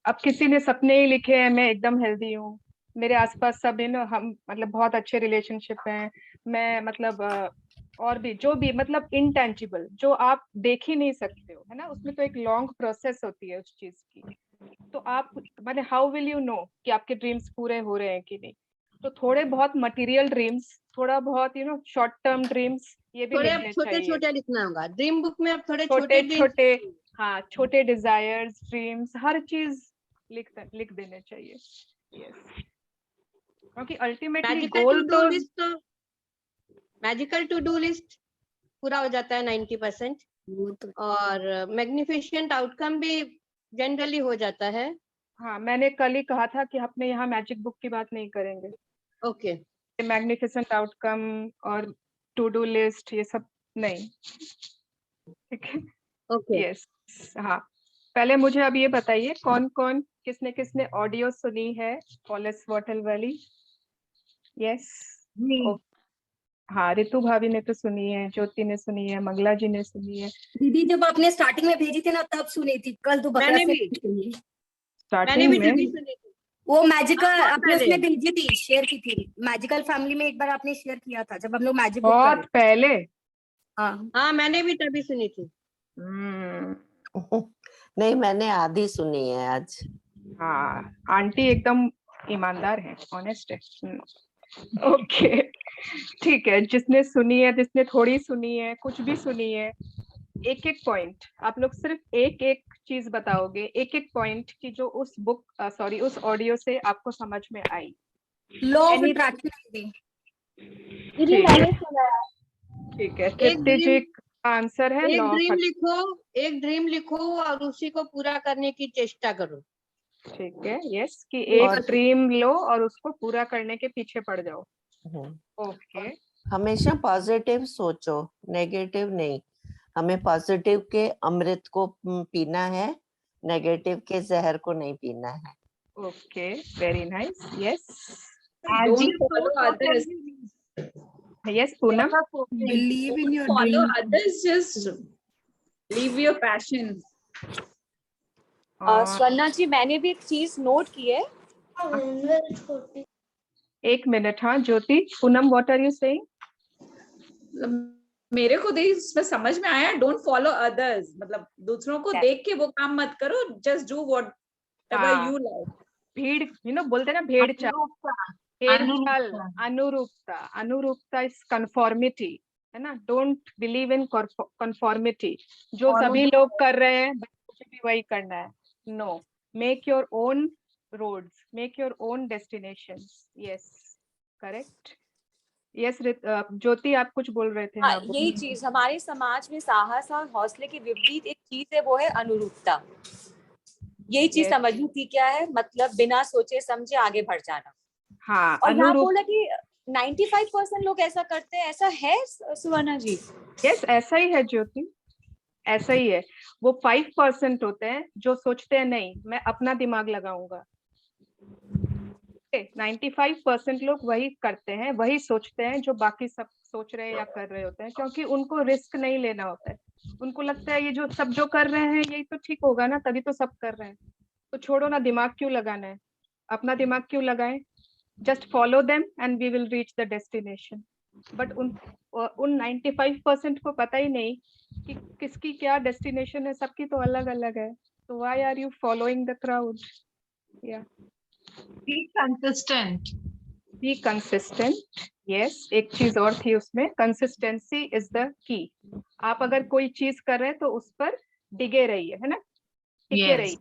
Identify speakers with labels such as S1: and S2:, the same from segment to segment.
S1: अब किसी ने सपने ही लिखे हैं, मैं एकदम हेल्दी हूँ, मेरे आसपास सब इन हम मतलब बहुत अच्छे रिलेशनशिप हैं, मैं मतलब और भी जो भी मतलब इनटेंजिबल जो आप देख ही नहीं सकते हो, है ना, उसमें तो एक लॉन्ग प्रोसेस होती है उस चीज की। तो आप मतलब हाउ विल यू नो कि आपके ड्रीम्स पूरे हो रहे हैं कि नहीं? तो थोड़े बहुत मटेरियल ड्रीम्स, थोड़ा बहुत शॉर्ट टर्म ड्रीम्स ये भी
S2: थोड़े अब
S1: लिखने
S2: छोटे
S1: चाहिए।
S2: छोटे लिखना होगा ड्रीम बुक में, अब थोड़े
S1: छोटे
S2: छोटे ड्रीम।
S1: छोटे, हाँ छोटे डिजायर्स, ड्रीम्स, हर चीज लिख देने चाहिए। यस, क्योंकि ultimately
S2: magical to
S1: goal
S2: do
S1: तो
S2: लिस्ट तो मैजिकल टू डू लिस्ट पूरा हो जाता है 90%।
S3: वो तो
S2: और मैग्निफिसेंट आउटकम भी जनरली हो जाता है।
S1: हाँ, मैंने कल ही कहा था कि अपने यहाँ मैजिक बुक की बात नहीं करेंगे,
S2: ओके।
S1: मैग्निफिसेंट आउटकम और टू डू लिस्ट ये सब नहीं, ठीक है।
S2: ओके।
S1: यस, हाँ, पहले मुझे अब ये बताइए कौन कौन किसने किसने ऑडियो सुनी है पॉलिस बॉटल वाली? यस, ओ, हाँ, रितु भाभी ने तो सुनी है, ज्योति ने सुनी है, मंगला जी ने सुनी है।
S3: दीदी जब आपने स्टार्टिंग में भेजी थी ना तब सुनी थी, कल दोबारा
S2: मैंने
S3: से
S2: भी
S3: सुनी।
S2: मैंने
S1: स्टार्टिंग
S2: भी
S1: में
S2: तभी सुनी थी।
S3: वो मैजिकल
S2: बहुत
S3: आपने
S2: पहले।
S3: उसमें भेजी थी, शेयर की थी, मैजिकल फैमिली में एक बार आपने शेयर किया था जब हम लोग मैजिक बुक कर
S1: बहुत
S3: रहे थे।
S1: पहले।
S3: हाँ
S2: हाँ मैंने भी तभी सुनी थी।
S4: नहीं, मैंने आधी सुनी है आज।
S1: हाँ, आंटी एकदम ईमानदार है, ऑनेस्ट है। ओके, ठीक है, जिसने सुनी है, जिसने थोड़ी सुनी है, कुछ भी सुनी है, एक एक पॉइंट आप लोग सिर्फ एक एक चीज बताओगे, एक एक पॉइंट की जो उस बुक सॉरी उस ऑडियो से आपको समझ में आई।
S3: Law of
S1: Any-
S3: attraction.
S1: ठीक है, ठीक है, तृप्ति जी का आंसर है
S2: एक
S1: लॉ ऑफ।
S2: एक ड्रीम लिखो और उसी को पूरा करने की चेष्टा करो।
S1: ठीक है, यस, कि एक
S4: और
S1: ड्रीम लो और उसको पूरा करने के पीछे पड़ जाओ। ओके,
S4: हमेशा पॉजिटिव सोचो, नेगेटिव नहीं। हमें पॉजिटिव के अमृत को पीना है, नेगेटिव के जहर को नहीं पीना है।
S1: Okay, very nice, yes,
S5: Don't follow others.
S1: Yes Poonam.
S3: Believe in your
S5: Follow
S3: dream.
S5: others. Just live your passion.
S6: Swarna ji मैंने भी एक चीज नोट की है।
S1: एक मिनट, हाँ Jyoti, Poonam what are you saying?
S5: मेरे को देख इसमें समझ में आया, डोंट फॉलो अदर्स, मतलब दूसरों को देख के वो काम मत करो, just do what ever you like.
S1: भीड़ बोलते हैं ना, भेड़ चाल, अनुरूपता, अनुरूपता इज कंफॉर्मिटी, है ना, डोंट बिलीव इन कंफॉर्मिटी, जो सभी लोग कर रहे हैं मुझे भी वही करना है। No, make your own roads, make your own destinations. Yes, correct. Yes, Jyoti आप कुछ बोल रहे थे? हाँ,
S6: यही चीज हमारे समाज में साहस और हौसले के विपरीत एक चीज है, वो है अनुरूपता। यही चीज समझनी थी क्या है, मतलब बिना सोचे समझे आगे बढ़ जाना।
S1: हाँ,
S6: और यहाँ बोला कि 95% लोग ऐसा करते हैं, ऐसा है सुवर्णा जी?
S1: यस, ऐसा ही है ज्योति, ऐसा ही है। वो 5% होते हैं जो सोचते हैं नहीं मैं अपना दिमाग लगाऊंगा। 95% लोग वही करते हैं, वही सोचते हैं जो बाकी सब सोच रहे हैं या कर रहे होते हैं, क्योंकि उनको रिस्क नहीं लेना होता है। उनको लगता है ये जो सब जो कर रहे हैं यही तो ठीक होगा ना, तभी तो सब कर रहे हैं, तो छोड़ो ना, दिमाग क्यों लगाना है, अपना दिमाग क्यों लगाएं, just follow them and we will reach the destination. But उन 95% को पता ही नहीं कि किसकी क्या डेस्टिनेशन है, सबकी तो अलग अलग है। तो why are you following the crowd? या
S7: Be consistent.
S1: Be consistent. Yes, एक चीज और थी उसमें, कंसिस्टेंसी इज द की। आप अगर कोई चीज कर रहे हैं तो उस पर डिगे रहिए, है ना, टिके रहिए।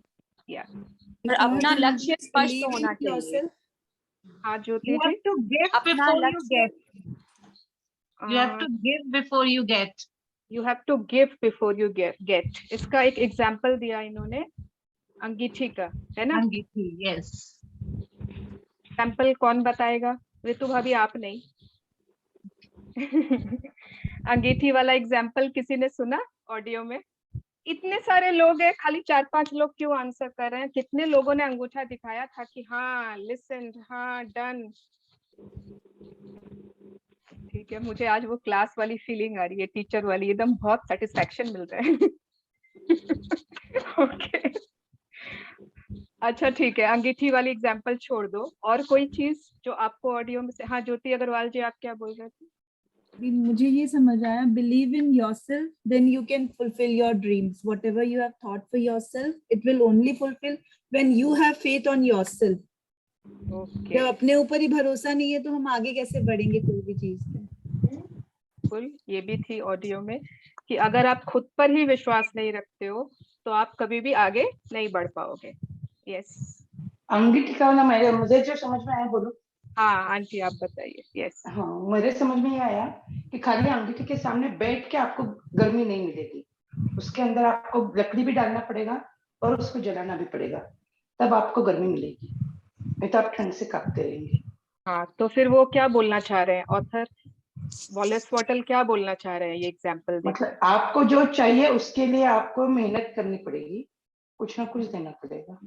S1: या
S6: और अपना लक्ष्य स्पष्ट होना चाहिए।
S1: हाँ Jyoti
S7: You
S1: ji,
S7: have to give
S6: अपना
S7: before you
S6: लक्ष्य,
S7: get. You have to give before you get.
S1: You have to give before you get. इसका एक एग्जाम्पल दिया इन्होंने अंगीठी का, है ना।
S7: Angiti, yes.
S1: एग्जाम्पल कौन बताएगा? ऋतु भाभी आप नहीं। अंगीठी वाला एग्जाम्पल किसी ने सुना ऑडियो में? इतने सारे लोग हैं, खाली 4-5 लोग क्यों आंसर कर रहे हैं? कितने लोगों ने अंगूठा दिखाया था कि हाँ लिसन, हाँ डन। ठीक है, मुझे आज वो क्लास वाली फीलिंग आ रही है, टीचर वाली, एकदम बहुत सेटिस्फेक्शन मिल रहा है। ओके, अच्छा ठीक है, अंगीठी वाली एग्जांपल छोड़ दो, और कोई चीज जो आपको ऑडियो में से, हाँ ज्योति अग्रवाल जी आप क्या बोल रहे थे?
S8: अभी मुझे ये समझ आया, believe in yourself then you can fulfil your dreams, whatever you have thought for yourself it will only fulfil when you have faith on yourself.
S1: Okay,
S8: जब अपने ऊपर ही भरोसा नहीं है तो हम आगे कैसे बढ़ेंगे कोई भी चीज में।
S1: बिल्कुल, ये भी थी ऑडियो में कि अगर आप खुद पर ही विश्वास नहीं रखते हो तो आप कभी भी आगे नहीं बढ़ पाओगे। यस,
S9: अंगीठी का ना मुझे जो समझ में आया बोलो।
S1: हाँ आंटी आप बताइए। यस,
S9: हाँ, मेरे समझ में ये आया कि खाली अंगीठी के सामने बैठ के आपको गर्मी नहीं मिलेगी, उसके अंदर आपको लकड़ी भी डालना पड़ेगा और उसको जलाना भी पड़ेगा, तब आपको गर्मी मिलेगी, नहीं तो आप ठंड से कांपते रहेंगे।
S1: हाँ तो फिर वो क्या बोलना चाह रहे हैं ऑथर वॉलेस वॉटल, क्या बोलना चाह रहे हैं ये एग्जाम्पल देकर?
S9: मतलब आपको जो चाहिए उसके लिए आपको मेहनत करनी पड़ेगी, कुछ ना कुछ देना पड़ेगा।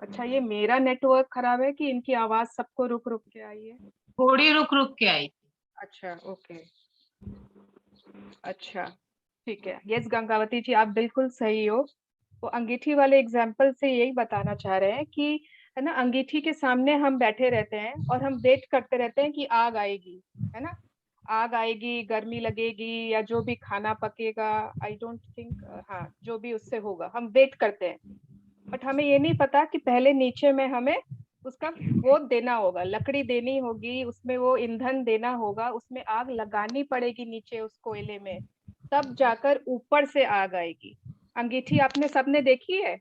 S1: अच्छा, ये मेरा नेटवर्क खराब है कि इनकी आवाज सबको रुक रुक के आई है?
S7: थोड़ी रुक रुक के आई।
S1: अच्छा ओके, अच्छा ठीक है। यस गंगावती जी आप बिल्कुल सही हो। वो अंगीठी वाले एग्जाम्पल से यही बताना चाह रहे हैं कि है ना, अंगीठी के सामने हम बैठे रहते हैं और हम वेट करते रहते हैं कि आग आएगी, है ना, आग आएगी, गर्मी लगेगी या जो भी खाना पकेगा, आई डोंट थिंक, हाँ जो भी उससे होगा हम वेट करते हैं। बट हमें ये नहीं पता कि पहले नीचे में हमें उसका वो देना होगा, लकड़ी देनी होगी, उसमें वो ईंधन देना होगा, उसमें आग लगानी पड़ेगी नीचे उस कोयले में, तब जाकर ऊपर से आग आएगी। अंगीठी आपने सबने देखी है,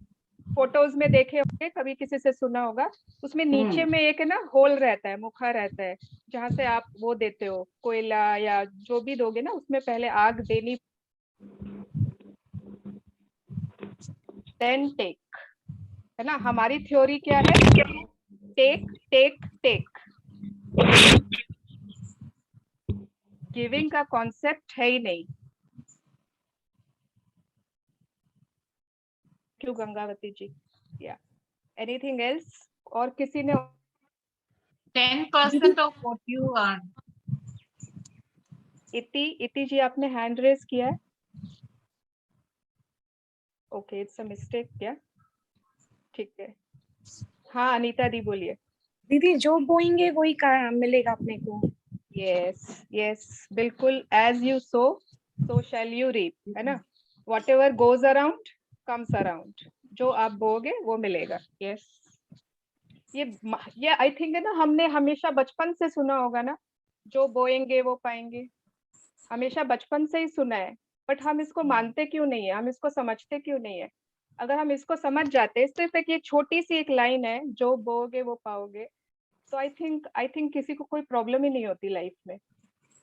S1: फोटोज में देखे होंगे, कभी किसी से सुना होगा, उसमें नीचे में एक है ना होल रहता है, मुखा रहता है, जहां से आप वो देते हो कोयला या जो भी दोगे ना, उसमें पहले आग देनी, देन टेक, है ना। हमारी थ्योरी क्या है? टेक टेक टेक, गिविंग का कॉन्सेप्ट है ही नहीं। क्यों गंगावती जी? या एनीथिंग एल्स? और किसी ने
S7: 10% of what you earn.
S1: इति जी आपने हैंड रेज किया है? ओके, इट्स अ मिस्टेक क्या? ठीक है, हाँ अनीता दी बोलिए।
S3: दीदी जो बोएंगे वही मिलेगा अपने को।
S1: यस यस बिल्कुल, as you so so shall you reap, है ना, whatever goes around comes around, जो आप बोगे वो मिलेगा। यस, ये आई थिंक है ना, हमने हमेशा बचपन से सुना होगा ना, जो बोएंगे वो पाएंगे, हमेशा बचपन से ही सुना है, बट हम इसको मानते क्यों नहीं है, हम इसको समझते क्यों नहीं है? अगर हम इसको समझ जाते, सिर्फ एक ये छोटी सी एक लाइन है, जो बोगे वो पाओगे, तो आई थिंक किसी को कोई प्रॉब्लम ही नहीं होती लाइफ में,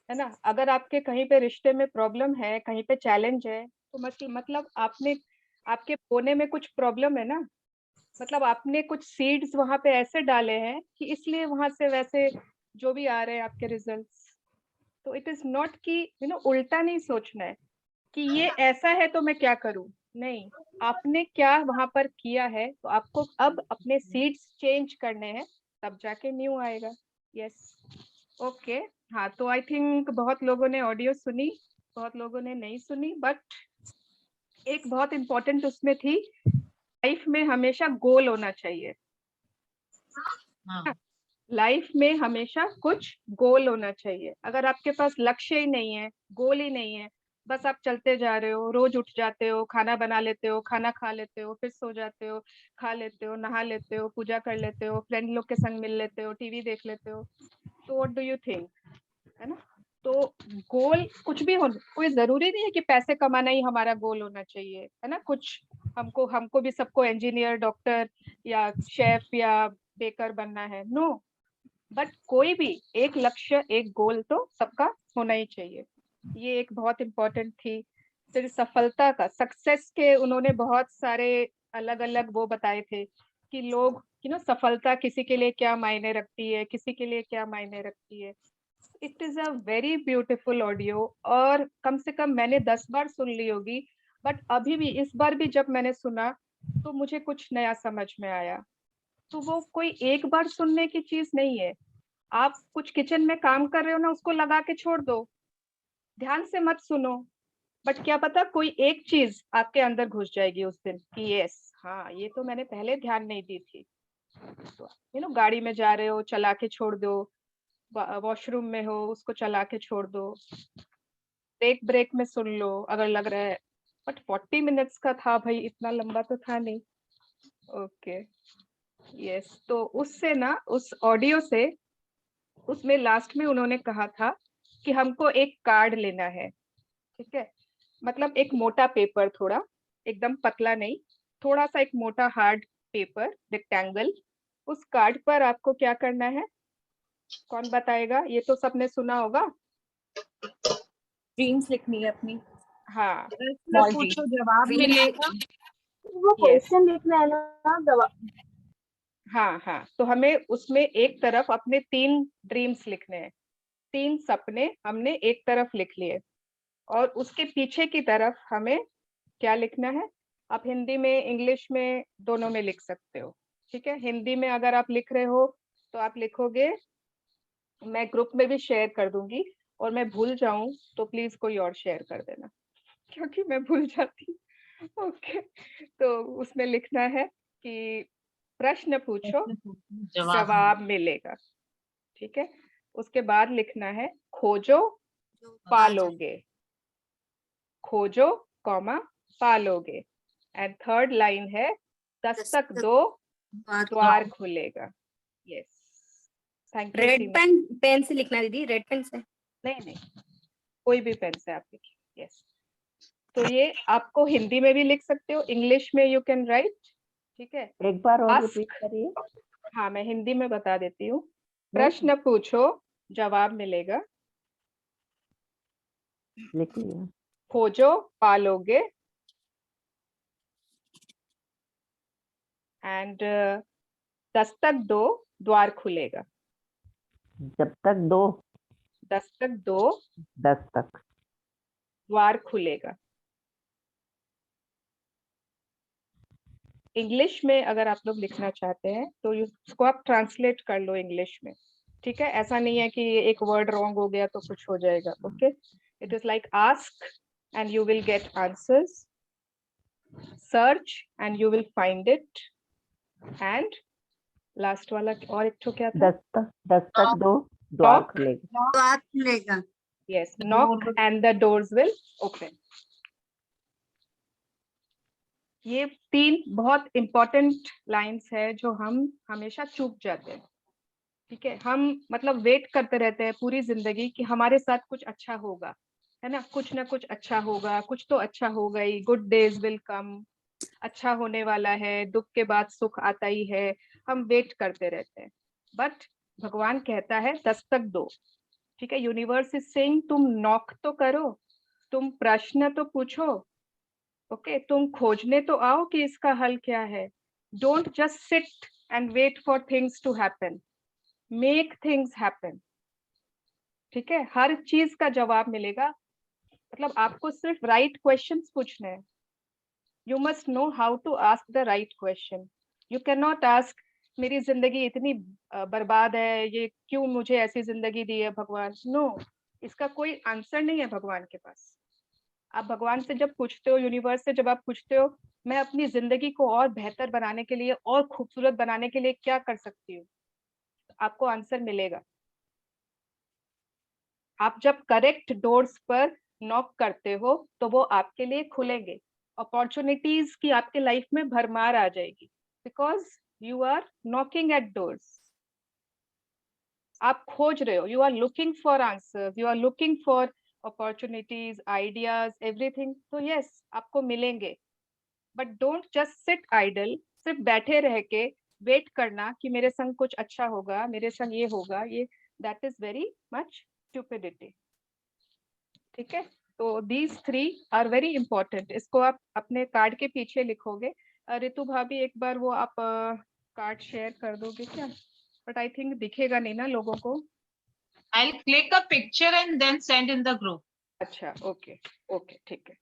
S1: है ना। अगर आपके कहीं पे रिश्ते में प्रॉब्लम है, कहीं पे चैलेंज है, तो मतलब आपने, आपके बोने में कुछ प्रॉब्लम है ना, मतलब आपने कुछ सीड्स वहां पे ऐसे डाले हैं कि इसलिए वहां से वैसे जो भी आ रहे हैं आपके रिजल्ट्स। तो इट इज नॉट कि उल्टा नहीं सोचना है कि ये ऐसा है तो मैं क्या करूं, नहीं, आपने क्या वहां पर किया है, तो आपको अब अपने सीड्स चेंज करने हैं, तब जाके न्यू आएगा। यस ओके, हाँ तो आई थिंक बहुत लोगों ने ऑडियो सुनी, बहुत लोगों ने नहीं सुनी, बट एक बहुत इम्पोर्टेंट उसमें थी, लाइफ में हमेशा गोल होना चाहिए।
S7: हाँ।
S1: लाइफ में हमेशा कुछ गोल होना चाहिए। अगर आपके पास लक्ष्य ही नहीं है, गोल ही नहीं है, बस आप चलते जा रहे हो, रोज उठ जाते हो, खाना बना लेते हो, खाना खा लेते हो, फिर सो जाते हो, खा लेते हो, नहा लेते हो, पूजा कर लेते हो, फ्रेंड लोग के संग मिल लेते हो, टीवी देख लेते हो, तो व्हाट डू यू थिंक, है ना। तो गोल कुछ भी हो, कोई जरूरी नहीं है कि पैसे कमाना ही हमारा गोल होना चाहिए, है ना। कुछ हमको भी सबको इंजीनियर, डॉक्टर या शेफ या बेकर बनना है, नो, बट कोई भी एक लक्ष्य, एक गोल तो सबका होना ही चाहिए। ये एक बहुत इम्पोर्टेंट थी। फिर सफलता का, सक्सेस के उन्होंने बहुत सारे अलग अलग वो बताए थे कि लोग सफलता किसी के लिए क्या मायने रखती है, किसी के लिए क्या मायने रखती है। It is a very beautiful audio, और कम से कम मैंने 10 बार सुन ली होगी, बट अभी भी इस बार भी जब मैंने सुना तो मुझे कुछ नया समझ में आया। तो वो कोई एक बार सुनने की चीज नहीं है। आप कुछ किचन में काम कर रहे हो ना, उसको लगा के छोड़ दो, ध्यान से मत सुनो, बट क्या पता कोई एक चीज आपके अंदर घुस जाएगी उस दिन कि यस, हाँ ये तो मैंने पहले ध्यान नहीं दी थी। तो गाड़ी में जा रहे हो, चला के छोड़ दो, वॉशरूम में हो, उसको चला के छोड़ दो, ब्रेक में सुन लो अगर लग रहा है। बट 40 मिनट्स का था भाई, इतना लंबा तो था नहीं। ओके यस, तो उससे ना, उस ऑडियो से, उसमें लास्ट में उन्होंने कहा था कि हमको एक कार्ड लेना है, ठीक है, मतलब एक मोटा पेपर, थोड़ा एकदम पतला नहीं, थोड़ा सा एक मोटा हार्ड पेपर रेक्टेंगल। उस कार्ड पर आपको क्या करना है, कौन बताएगा? ये तो सबने सुना होगा।
S6: ड्रीम्स लिखनी है अपनी।
S1: हाँ
S7: प्रश्न पूछो जवाब मिलेगा।
S3: वो
S1: Yes.
S3: क्वेश्चन लिखना है ना, जवाब।
S1: हाँ हाँ, तो हमें उसमें एक तरफ अपने 3 ड्रीम्स लिखने हैं, 3 सपने हमने एक तरफ लिख लिए, और उसके पीछे की तरफ हमें क्या लिखना है? आप हिंदी में, इंग्लिश में, दोनों में लिख सकते हो, ठीक है। हिंदी में अगर आप लिख रहे हो तो आप लिखोगे, मैं ग्रुप में भी शेयर कर दूंगी, और मैं भूल जाऊं तो प्लीज कोई और शेयर कर देना, क्योंकि मैं भूल जाती हूँ। ओके, तो उसमें लिखना है कि प्रश्न पूछो, जवाब मिलेगा, ठीक है। उसके बाद लिखना है खोजो पालोगे, खोजो कॉमा पालोगे, एंड थर्ड लाइन है दस्तक दो द्वार खुलेगा। Yes, thank you.
S3: Red pen से लिखना दीदी, रेड पेन से।
S1: नहीं नहीं, कोई भी पेन से आप लिखिए। यस, तो ये आपको हिंदी में भी लिख सकते हो, इंग्लिश में यू कैन राइट, ठीक है।
S4: एक बार और
S1: Ask-
S4: रिपीट करिए।
S1: हाँ, मैं हिंदी में बता देती हूँ। प्रश्न पूछो, जवाब मिलेगा,
S4: लिख लिया।
S1: खोजो पालोगे, एंड दस्तक दो द्वार खुलेगा।
S4: जब तक दो,
S1: दस्तक दो
S4: 10 तक।
S1: द्वार खुलेगा। इंग्लिश में अगर आप लोग लिखना चाहते हैं तो उसको आप ट्रांसलेट कर लो इंग्लिश में, ठीक है। ऐसा नहीं है कि एक वर्ड रॉन्ग हो गया तो कुछ हो जाएगा। Okay, it is like ask and you will get answers, search and you will find it, and last वाला और एक तो क्या था?
S4: 10 तक दो द्वार
S1: Knock.
S4: खुलेगा।
S3: बात खुलेगा।
S1: Yes, knock and the doors will open. ये 3 बहुत इंपॉर्टेंट लाइंस है जो हम हमेशा चूक जाते हैं, ठीक है। हम मतलब वेट करते रहते हैं पूरी जिंदगी कि हमारे साथ कुछ अच्छा होगा, है ना, कुछ ना कुछ अच्छा होगा, कुछ तो अच्छा होगा ही, गुड डेज विल कम, अच्छा होने वाला है, दुख के बाद सुख आता ही है, हम वेट करते रहते हैं। बट भगवान कहता है दस्तक दो, ठीक है। यूनिवर्स इज सेइंग तुम नॉक तो करो, तुम प्रश्न तो पूछो, ओके, तुम खोजने तो आओ कि इसका हल क्या है। Don't just sit and wait for things to happen, make things happen, ठीक है। हर चीज का जवाब मिलेगा, मतलब आपको सिर्फ राइट क्वेश्चंस पूछने हैं। You must know how to ask the right question. You can not ask मेरी जिंदगी इतनी बर्बाद है, ये क्यों मुझे ऐसी जिंदगी दी है भगवान। नो, इसका कोई आंसर नहीं है भगवान के पास। आप भगवान से जब पूछते हो, यूनिवर्स से जब आप पूछते हो मैं अपनी जिंदगी को और बेहतर बनाने के लिए और खूबसूरत बनाने के लिए क्या कर सकती हूँ, आपको आंसर मिलेगा। आप जब करेक्ट डोर्स पर नॉक करते हो तो वो आपके लिए खुलेंगे, अपॉर्चुनिटीज की आपके लाइफ में भरमार आ जाएगी, because you are knocking at doors. आप खोज रहे हो, you are looking for answers, you are looking for opportunities, ideas, everything. तो यस, आपको मिलेंगे, but don't just sit idle, सिर्फ बैठे रह के वेट करना कि मेरे संग कुछ अच्छा होगा, मेरे संग ये होगा, ये that is very much stupidity, ठीक है। तो दीज 3 आर वेरी इंपॉर्टेंट। इसको आप अपने कार्ड के पीछे लिखोगे। रितु भाभी, एक बार वो आप कार्ड शेयर कर दोगे क्या? बट आई थिंक दिखेगा नहीं ना लोगों को।
S7: I'll click a picture and then send in the group.
S1: अच्छा, ओके ओके, ठीक है।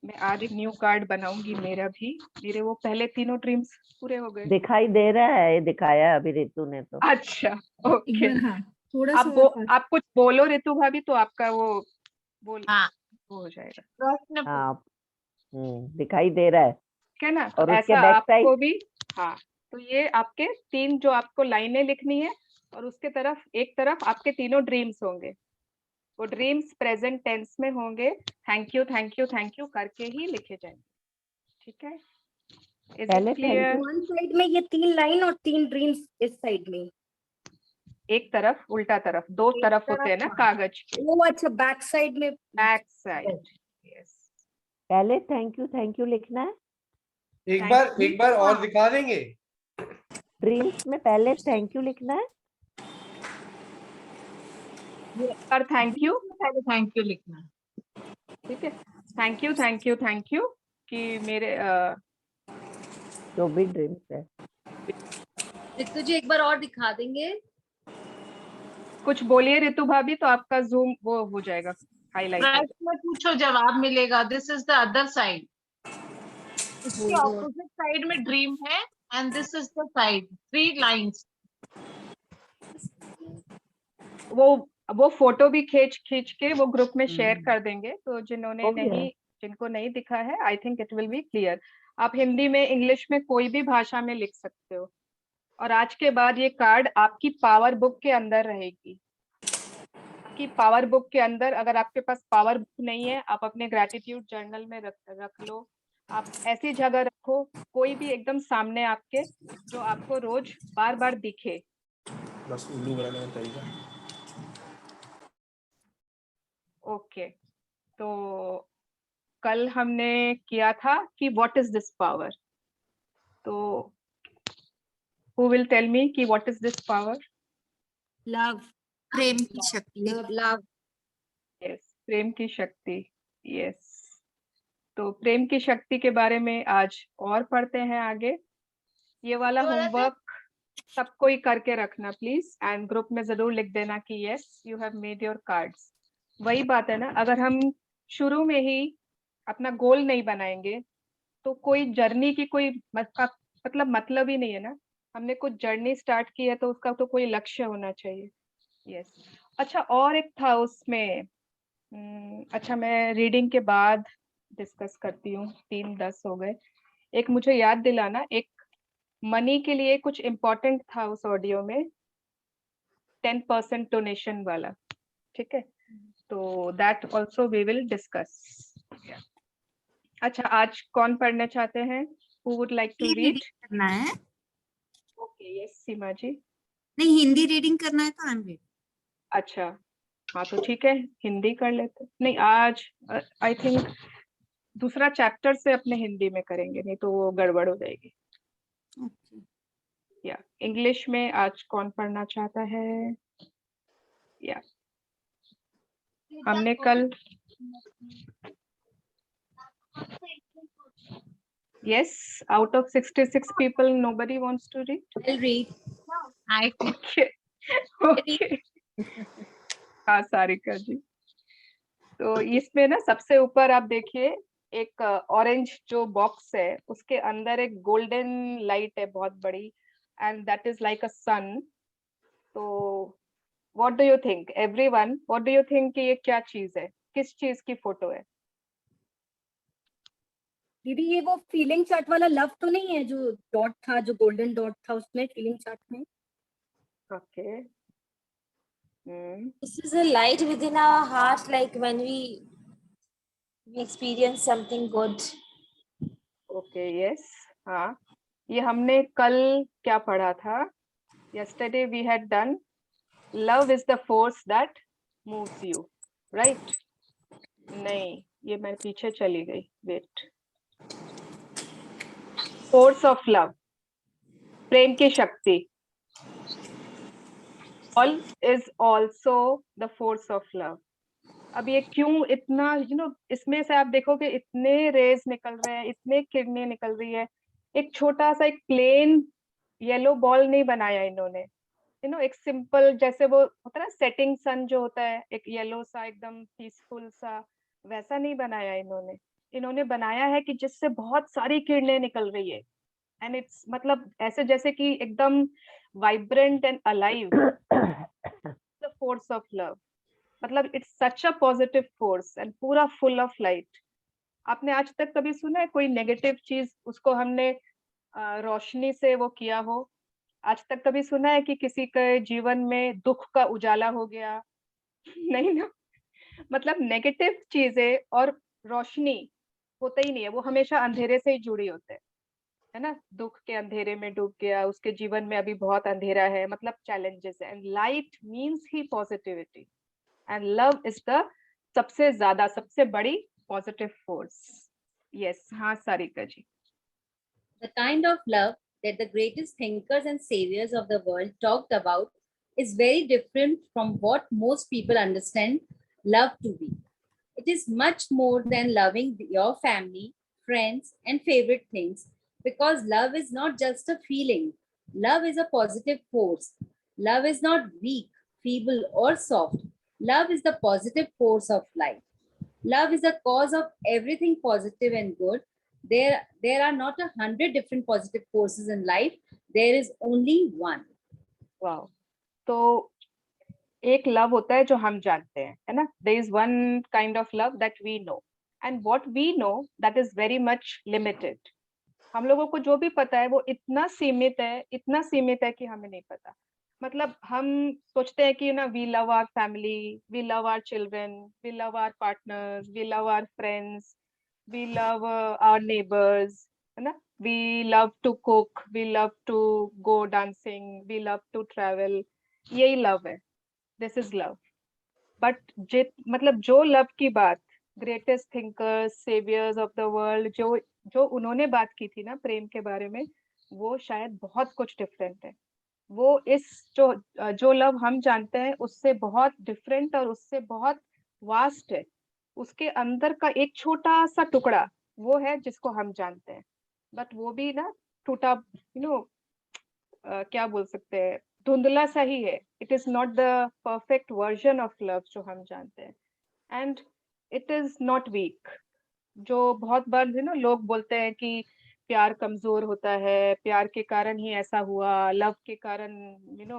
S1: मैं आज एक न्यू कार्ड बनाऊंगी मेरा भी। मेरे वो पहले तीनों ड्रीम्स पूरे हो गए।
S4: दिखाई दे रहा है, दिखाया अभी रितु ने तो।
S1: अच्छा,
S8: एक
S1: ओके
S8: बार हाँ, थोड़ा
S1: आप
S8: सा और पास।
S1: आप कुछ बोलो रितु भाभी, तो आपका वो बोल
S7: हाँ।
S1: वो हो जाएगा,
S7: प्रश्न
S4: हाँ दिखाई दे रहा है।
S1: ठीक है ना? तो
S4: और उसके
S1: ऐसा
S4: बैक
S1: आपको
S4: साइड
S1: भी, हाँ, तो ये आपके 3 जो आपको लाइनें लिखनी है, और उसके तरफ एक तरफ आपके तीनों ड्रीम्स होंगे। वो ड्रीम्स प्रेजेंट टेंस में होंगे, thank you thank you thank you करके ही लिखे जाएंगे, ठीक है? इज
S4: पहले
S1: it
S4: thank
S1: clear?
S3: One side में ये 3 लाइन और 3 ड्रीम्स इस साइड में।
S1: एक तरफ उल्टा तरफ, 2
S3: एक
S1: तरफ
S3: तरफ,
S1: होते हैं ना
S3: हाँ।
S1: कागज के,
S3: वो अच्छा बैक साइड में।
S1: Back side. यस,
S4: पहले थैंक यू लिखना है।
S10: एक बार और दिखा देंगे।
S4: ड्रीम्स में पहले थैंक यू लिखना है।
S1: पर थैंक यू,
S7: पहले थैंक यू लिखना।
S1: ठीक है? Thank you thank you thank you कि मेरे
S4: जो भी ड्रीम्स है।
S11: रितु जी एक बार और दिखा देंगे।
S1: कुछ बोलिए रितु भाभी, तो आपका जूम वो हो जाएगा, हाईलाइट हो जाएगा।
S7: प्रश्न पूछो, जवाब मिलेगा। This is the other side. इसके ऑपोजिट साइड में ड्रीम है, and this is the side, 3 lines.
S1: वो फोटो भी खींच के वो ग्रुप में शेयर कर देंगे, तो जिन्होंने
S4: हो गया।
S1: जिनको नहीं दिखा है, आई think it will B clear. आप हिंदी में, इंग्लिश में, कोई भी भाषा में लिख सकते हो। और आज के बाद ये कार्ड आपकी पावर बुक के अंदर रहेगी। आपकी पावर बुक के अंदर, अगर आपके पास पावर बुक नहीं है, आप अपने ग्रैटिट्यूड जर्नल में रख लो। आप ऐसी जगह रखो, कोई भी एकदम सामने आपके, जो आपको रोज बार बार दिखे।
S10: बस उल्लू बनाने का तरीका।
S1: ओके, तो कल हमने किया था कि व्हाट इज दिस पावर, तो हु विल टेल मी कि what is this power?
S3: Love, प्रेम की शक्ति।
S2: लव।
S1: यस, प्रेम की शक्ति। यस, तो प्रेम की शक्ति के बारे में आज और पढ़ते हैं आगे। ये वाला होमवर्क सबको ही करके रखना प्लीज, एंड ग्रुप में जरूर लिख देना कि yes you have made your cards. वही बात है ना, अगर हम शुरू में ही अपना गोल नहीं बनाएंगे, तो कोई जर्नी की कोई मतलब ही नहीं है ना। हमने कुछ जर्नी स्टार्ट की है, तो उसका तो कोई लक्ष्य होना चाहिए। यस, अच्छा, और एक था उसमें, अच्छा मैं रीडिंग के बाद डिस्कस करती हूँ। 3:10 हो गए। एक मुझे याद दिलाना, एक मनी के लिए कुछ इम्पोर्टेंट था उस ऑडियो में, 10% डोनेशन वाला, ठीक है? तो that also we will discuss. अच्छा, आज कौन पढ़ना चाहते हैं? Who would like to read?
S3: करना है।
S1: Okay, yes Seema ji.
S3: नहीं, हिंदी रीडिंग करना है तो आई एम रेडी।
S1: अच्छा, हाँ तो ठीक है, हिंदी कर लेते। नहीं, आज आई थिंक दूसरा चैप्टर से अपने हिंदी में करेंगे, नहीं तो वो गड़बड़ हो जाएगी। या इंग्लिश में आज कौन पढ़ना चाहता है? या हमने कल, yes, out of 66 people nobody wants to read?
S11: I'll read.
S1: Okay, okay. हाँ सारिका जी, तो इसमें ना सबसे ऊपर आप देखिए, एक ऑरेंज जो बॉक्स है, उसके अंदर एक गोल्डन लाइट है बहुत बड़ी, and that is like a sun. तो what do you think everyone, what do you think कि ये क्या चीज है, किस चीज की फोटो है?
S3: दीदी ये वो फीलिंग चार्ट वाला लव तो नहीं है, जो डॉट था, जो गोल्डन डॉट था उसमें फीलिंग चार्ट में?
S1: Okay,
S6: This is a light within our heart, like when we experience something good.
S1: Okay, yes, हाँ, ये हमने कल क्या पढ़ा था? Yesterday we had done love is the force that moves you, right? नहीं, ये मैं पीछे चली गई, wait. Force of love, प्रेम की शक्ति। All is also the force of love. अब ये क्यों इतना, इसमें से आप देखोगे इतने रेज निकल रहे हैं, इतने किरणें निकल रही है। एक छोटा सा एक प्लेन येलो बॉल नहीं बनाया इन्होंने, एक सिंपल, जैसे वो होता है ना सेटिंग सन जो होता है, एक येलो सा एकदम पीसफुल सा, वैसा नहीं बनाया इन्होंने। इन्होंने बनाया है कि जिससे बहुत सारी किरणें निकल रही है, एंड इट्स मतलब ऐसे जैसे कि एकदम vibrant and alive. The force of love. मतलब it's such a positive force and पूरा full of light. आपने आज तक कभी सुना है कोई नेगेटिव चीज उसको हमने रोशनी से वो किया हो? आज तक कभी सुना है कि किसी के जीवन में दुख का उजाला हो गया? नहीं ना। मतलब नेगेटिव चीजें और रोशनी होता ही नहीं है, वो हमेशा अंधेरे से ही जुड़ी होते हैं, है ना। दुख के अंधेरे में डूब गया, उसके जीवन में अभी बहुत अंधेरा है, मतलब चैलेंजेस है। And light means he positivity, and love is the सबसे ज्यादा सबसे बड़ी पॉजिटिव फोर्स। यस, हाँ सारिका जी।
S11: The kind of love that the greatest thinkers and saviors of the world talked about is very different from what most people understand love to be. It is much more than loving your family, friends, and favorite things, because love is not just a feeling. Love is a positive force. Love is not weak, feeble, or soft. Love is the positive force of life. Love is the cause of everything positive and good. There are not 100 different positive forces in life. There is only one.
S1: Wow. तो एक love होता है जो हम जानते हैं, है ना। There is one kind of love that we know, and what we know that is very much limited. हम लोगों को जो भी पता है वो इतना सीमित है, इतना सीमित है कि हमें नहीं पता। मतलब हम सोचते हैं कि ना we love our family, we love our children, we love our partners, we love our friends, we love our neighbours, है ना। We love to cook, we love to go dancing, we love to travel. यही love है, this is love. But मतलब जो love की बात greatest thinkers, saviours of the world जो उन्होंने बात की थी ना प्रेम के बारे में, वो शायद बहुत कुछ डिफरेंट है। वो इस जो लव हम जानते हैं उससे बहुत डिफरेंट और उससे बहुत वास्ट है। उसके अंदर का एक छोटा सा टुकड़ा वो है जिसको हम जानते हैं, बट वो भी ना टूटा, क्या बोल सकते हैं, धुंधला सा ही है। It is not the perfect version of love जो हम जानते हैं, and it is not weak. जो बहुत बार लोग बोलते हैं कि प्यार कमजोर होता है, प्यार के कारण ही ऐसा हुआ, लव के कारण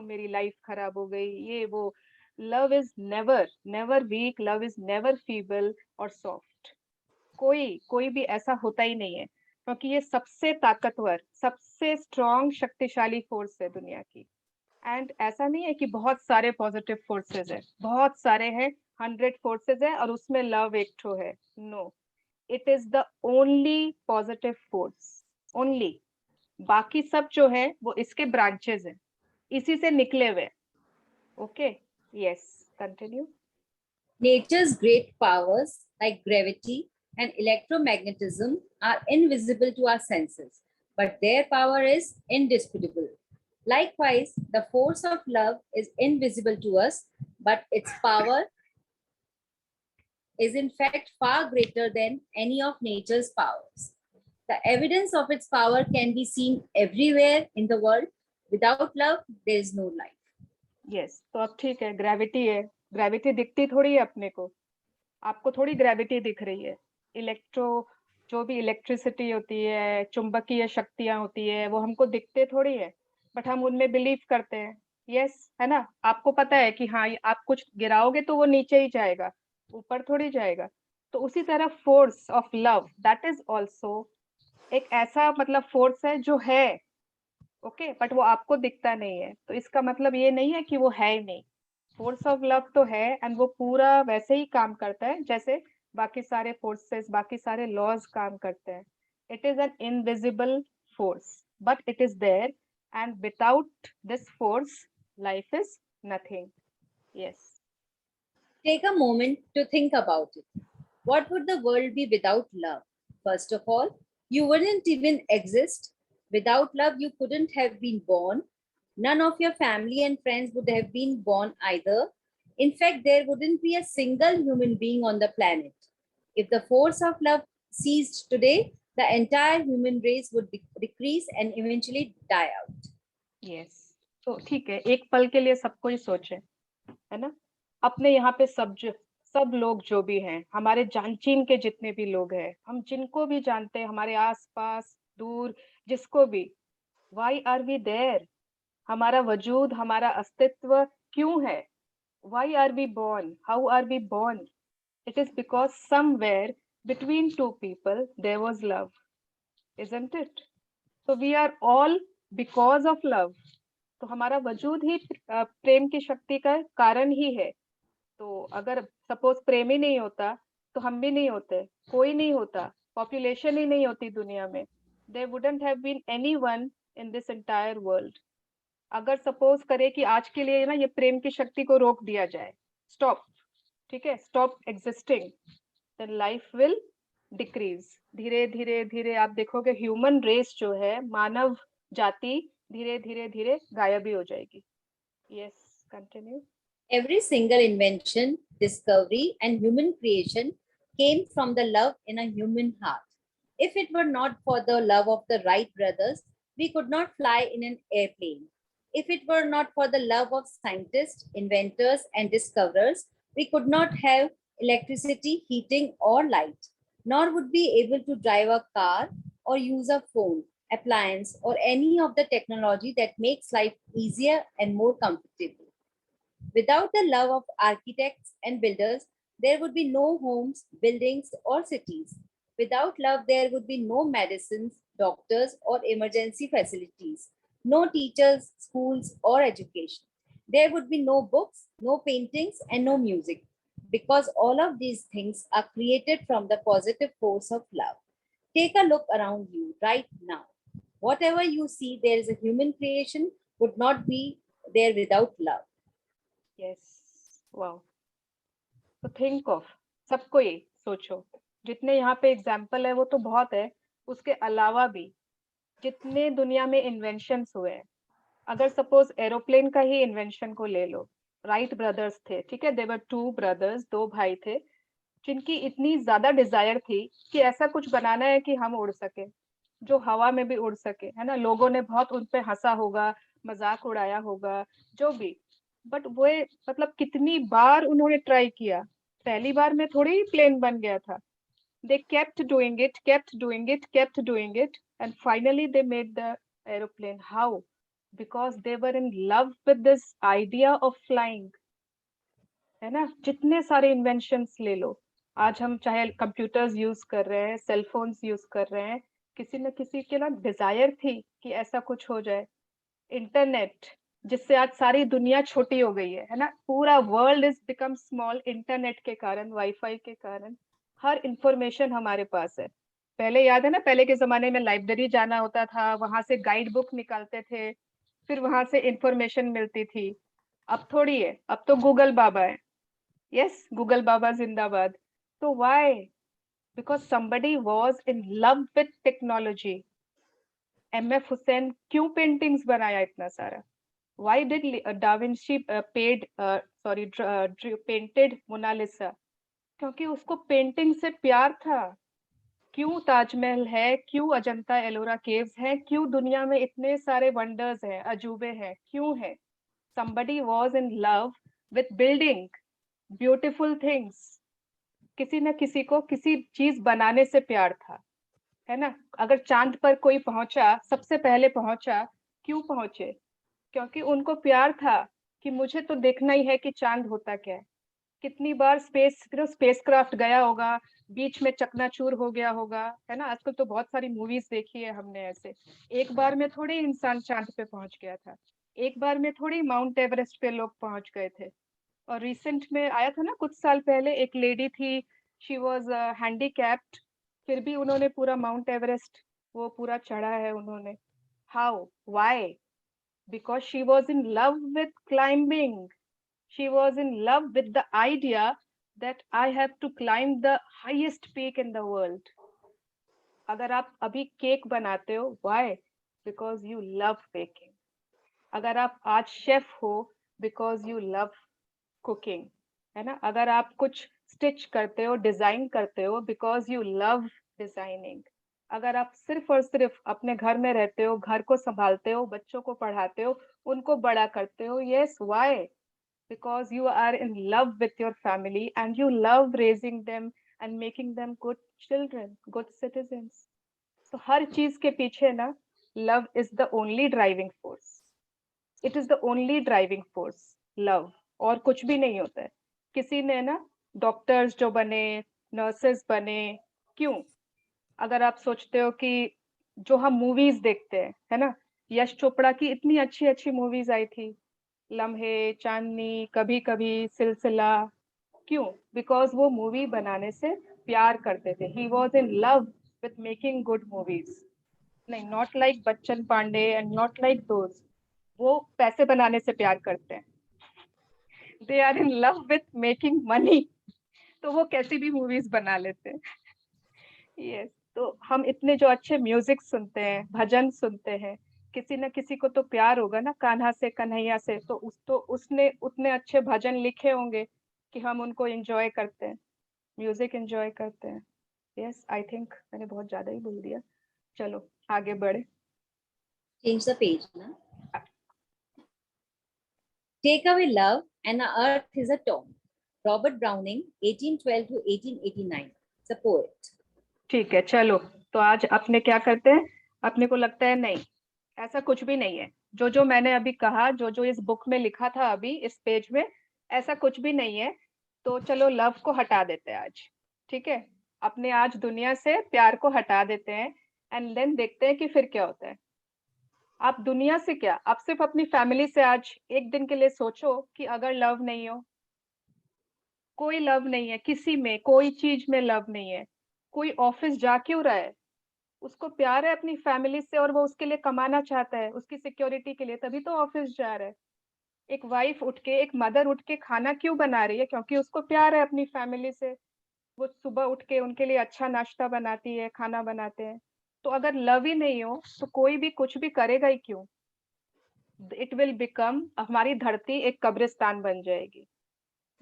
S1: मेरी लाइफ खराब हो गई, ये वो। Love is never never weak, love is never feeble और सॉफ्ट। कोई भी ऐसा होता ही नहीं है, क्योंकि ये सबसे ताकतवर, सबसे स्ट्रॉन्ग, शक्तिशाली फोर्स है दुनिया की। एंड ऐसा नहीं है कि बहुत सारे पॉजिटिव फोर्सेस है, बहुत सारे हैं, 100 फोर्सेस है और उसमें लव एक ठो है। No, it is the only positive force, only. बाकी सब जो है वो इसके ब्रांचेस हैं, इसी से निकले हुए। Okay, yes, continue.
S11: Nature's great powers like gravity and electromagnetism are invisible to our senses, but their power is indisputable. Likewise, the force of love is invisible to us, but its power is in fact far greater than any of nature's powers. The evidence of its power can be seen everywhere in the world. Without love, there is no life.
S1: Yes, तो अब ठीक है, gravity है, gravity दिखती थोड़ी है अपने को, आपको थोड़ी ग्रेविटी दिख रही है। जो भी इलेक्ट्रिसिटी होती है, चुंबकीय शक्तियां होती है, वो हमको दिखते थोड़ी है, बट हम उनमें बिलीव करते हैं। यस, है ना। आपको पता है कि हाँ आप कुछ गिराओगे तो वो नीचे ही जाएगा, ऊपर थोड़ी जाएगा। तो उसी तरह force of love that is also एक ऐसा मतलब फोर्स है जो है, ओके, बट वो आपको दिखता नहीं है। तो इसका मतलब ये नहीं है कि वो है ही नहीं। फोर्स ऑफ लव तो है, एंड वो पूरा वैसे ही काम करता है जैसे बाकी सारे फोर्सेस, बाकी सारे लॉज काम करते हैं। It is an invisible force, but it is there, and without this force life is nothing. Yes.
S11: Take a moment to think about it. What would the world be without love? First of all, you wouldn't even exist. Without love, you couldn't have been born. None of your family and friends would have been born either. In fact, there wouldn't be a single human being on the planet. If the force of love ceased today, the entire human race would decrease and eventually die out.
S1: Yes, तो ठीक है, एक पल के लिए सबको ही सोचे, है ना। अपने यहाँ पे सब लोग जो भी हैं, हमारे जानचीन के जितने भी लोग हैं, हम जिनको भी जानते हैं, हमारे आसपास दूर जिसको भी, व्हाई आर वी देयर? हमारा वजूद, हमारा अस्तित्व क्यों है? Why are we born? How are we born? It is because somewhere between two people there was love, isn't it? So we are all because of love. तो हमारा वजूद ही प्रेम की शक्ति का कारण ही है. तो अगर सपोज प्रेम ही नहीं होता तो हम भी नहीं होते, कोई नहीं होता, पॉपुलेशन ही नहीं होती दुनिया में. There wouldn't have been anyone in this entire world. अगर सपोज करे कि आज के लिए ना ये प्रेम की शक्ति को रोक दिया जाए, स्टॉप, ठीक है, stop existing, then life will decrease. धीरे धीरे धीरे आप देखोगे ह्यूमन रेस जो है, मानव जाति धीरे धीरे धीरे गायब ही हो जाएगी. Yes, continue.
S11: Every single invention, discovery, and human creation came from the love in a human heart. If it were not for the love of the Wright brothers, we could not fly in an airplane. If it were not for the love of scientists, inventors, and discoverers, we could not have electricity, heating, or light, nor would be able to drive a car or use a phone, appliance, or any of the technology that makes life easier and more comfortable. Without the love of architects and builders, there would be no homes, buildings, or cities. Without love, there would be no medicines, doctors, or emergency facilities, no teachers, schools, or education. There would be no books, no paintings, and no music, because all of these things are created from the positive force of love. Take a look around you right now. Whatever you see, there is a human creation, would not be there without love.
S1: Yes, wow. तो think of, सबको ये सोचो, जितने यहाँ पे example है वो तो बहुत है, उसके अलावा भी जितने दुनिया में इन्वेंशंस हुए हैं. अगर सपोज एरोप्लेन का ही इन्वेंशन को ले लो, राइट ब्रदर्स थे, ठीक है, देवर 2 ब्रदर्स, 2 भाई थे, जिनकी इतनी ज्यादा डिजायर थी कि ऐसा कुछ बनाना है कि हम उड़ सके, जो हवा में भी उड़ सके, है ना. लोगों ने बहुत उन पे हंसा होगा, मजाक उड़ाया होगा, जो भी, बट वो मतलब कितनी बार उन्होंने ट्राई किया, पहली बार में थोड़ी ही प्लेन बन गया था. they kept doing it, kept doing it, kept doing it, and finally they made the aeroplane. How? Because they were in love with this idea of flying, है ना. जितने सारे इन्वेंशंस ले लो, आज हम चाहे कंप्यूटर्स यूज कर रहे हैं, सेल फोन्स यूज कर रहे हैं, किसी न किसी के ना डिजायर थी कि ऐसा कुछ हो जाए. इंटरनेट, जिससे आज सारी दुनिया छोटी हो गई है ना. पूरा world is become small internet के कारण, वाईफाई के कारण हर इंफॉर्मेशन हमारे पास है. पहले याद है ना, पहले के जमाने में लाइब्रेरी जाना होता था, वहां से गाइड बुक निकालते थे, फिर वहां से इंफॉर्मेशन मिलती थी. अब थोड़ी है, अब तो गूगल बाबा है. यस, गूगल बाबा जिंदाबाद. तो why? Because somebody was in love with technology. MF Hussain क्यों पेंटिंग्स बनाया इतना सारा? Why did Da Vinci painted Mona Lisa? क्योंकि उसको पेंटिंग से प्यार था. क्यों ताजमहल है, क्यों अजंता एलोरा केव्स है, क्यों दुनिया में इतने सारे वंडर्स हैं, अजूबे हैं, क्यों है? Somebody was in love with building beautiful things. किसी न किसी को किसी चीज बनाने से प्यार था, है ना. अगर चांद पर कोई पहुंचा, सबसे पहले पहुंचा, क्यों पहुंचे? क्योंकि उनको प्यार था कि मुझे तो देखना ही है कि चांद होता क्या है. कितनी बार स्पेस क्राफ्ट गया होगा, बीच में चकनाचूर हो गया होगा, है ना. आजकल तो बहुत सारी मूवीज देखी है हमने ऐसे. एक बार में थोड़ी इंसान चांद पे पहुंच गया था, एक बार में थोड़ी माउंट एवरेस्ट पे लोग पहुंच गए थे. और रिसेंट में आया था ना, कुछ साल पहले एक लेडी थी, शी वाज हैंडीकैप्ड, फिर भी उन्होंने पूरा माउंट एवरेस्ट वो पूरा चढ़ा है उन्होंने. How? Why? Because she was in love with climbing. She was in love with the idea that I have to climb the highest peak in the world. अगर आप अभी केक बनाते हो, why? Because you love baking. अगर आप आज chef हो, because you love cooking, है ना. अगर आप कुछ स्टिच करते हो, डिजाइन करते हो, because you love designing. अगर आप सिर्फ और सिर्फ अपने घर में रहते हो, घर को संभालते हो, बच्चों को पढ़ाते हो, उनको बड़ा करते हो, yes, why? Because you are in love with your family and you love raising them and making them good children, good citizens. तो हर चीज के पीछे ना love is the only driving force. It is the only driving force, love. और कुछ भी नहीं होता है। किसी ने ना डॉक्टर्स जो बने, नर्सेस बने, क्यों? अगर आप सोचते हो कि जो हम मूवीज देखते हैं, है ना, यश चोपड़ा की इतनी अच्छी अच्छी मूवीज आई थी, लम्हे, चांदनी, कभी कभी, सिलसिला, क्यों? बिकॉज वो मूवी बनाने से प्यार करते थे। He was in love with making good movies. नहीं, not like Bachchan Pandey and not like those. वो पैसे बनाने से प्यार करते हैं। They are in love with making money, तो वो कैसी भी मूवीज बना लेते हैं। यस, तो हम इतने जो अच्छे म्यूजिक सुनते हैं, भजन सुनते हैं, किसी न किसी को तो प्यार होगा ना कान्हा से, कन्हैया से, तो उसने उतने अच्छे भजन लिखे होंगे कि हम उनको एंजॉय करते हैं, म्यूजिक एंजॉय करते हैं। यस, आई थिंक मैंने बहुत ज्यादा ही बोल दिया। चलो आगे बढ़े।
S11: Change the page. Na? Take away love and our earth is a tomb. Robert Browning, 1812 to 1889. It's a poet.
S1: ठीक है, चलो तो आज अपने क्या करते हैं, अपने को लगता है नहीं, ऐसा कुछ भी नहीं है। जो जो मैंने अभी कहा, जो जो इस बुक में लिखा था अभी इस पेज में, ऐसा कुछ भी नहीं है। तो चलो लव को हटा देते हैं आज, ठीक है? अपने आज दुनिया से प्यार को हटा देते हैं एंड देन देखते हैं कि फिर क्या होता है। आप दुनिया से क्या, आप सिर्फ अपनी फैमिली से आज एक दिन के लिए सोचो कि अगर लव नहीं हो, कोई लव नहीं है किसी में, कोई चीज में लव नहीं है, कोई ऑफिस जा क्यों रहा है? उसको प्यार है अपनी फैमिली से और वो उसके लिए कमाना चाहता है, उसकी सिक्योरिटी के लिए, तभी तो ऑफिस जा रहा है। एक वाइफ उठ के, एक मदर उठ के खाना क्यों बना रही है? क्योंकि उसको प्यार है अपनी फैमिली से। वो सुबह उठ के उनके लिए अच्छा नाश्ता बनाती है, खाना बनाते हैं। तो अगर लव ही नहीं हो तो कोई भी कुछ भी करेगा ही क्यों? इट विल बिकम, हमारी धरती एक कब्रिस्तान बन जाएगी,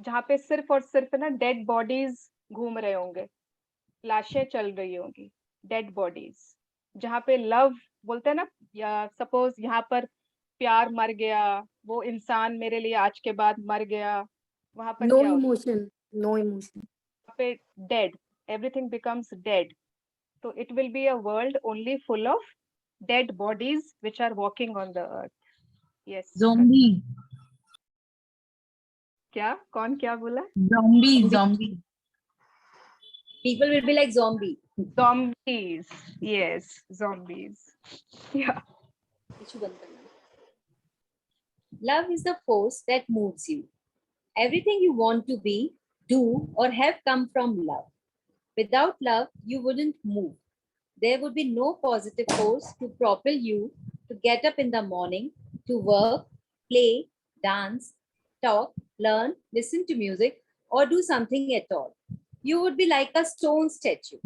S1: जहाँ पे सिर्फ और सिर्फ ना डेड बॉडीज घूम रहे होंगे, लाशें चल रही होंगी, डेड बॉडीज। जहाँ पे लव बोलते हैं ना, या सपोज यहाँ पर प्यार मर गया, वो इंसान मेरे लिए आज के बाद मर गया, वहां पर
S3: No
S1: क्या होता
S3: emotion, no emotion.
S1: है? वहाँ पे डेड, एवरीथिंग बिकम्स डेड। तो it will be a world only full of dead bodies which are walking on the earth. Yes,
S7: Zombie.
S1: क्या, कौन क्या बोला?
S7: Zombie.
S11: People will be like zombie.
S1: Zombies, yes, zombies. Yeah.
S11: Issue बंद करना. Love is the force that moves you. Everything you want to be, do, or have come from love. Without love, you wouldn't move. There would be no positive force to propel you to get up in the morning, to work, play, dance, talk, learn, listen to music, or do something at all. You would be like a stone statue.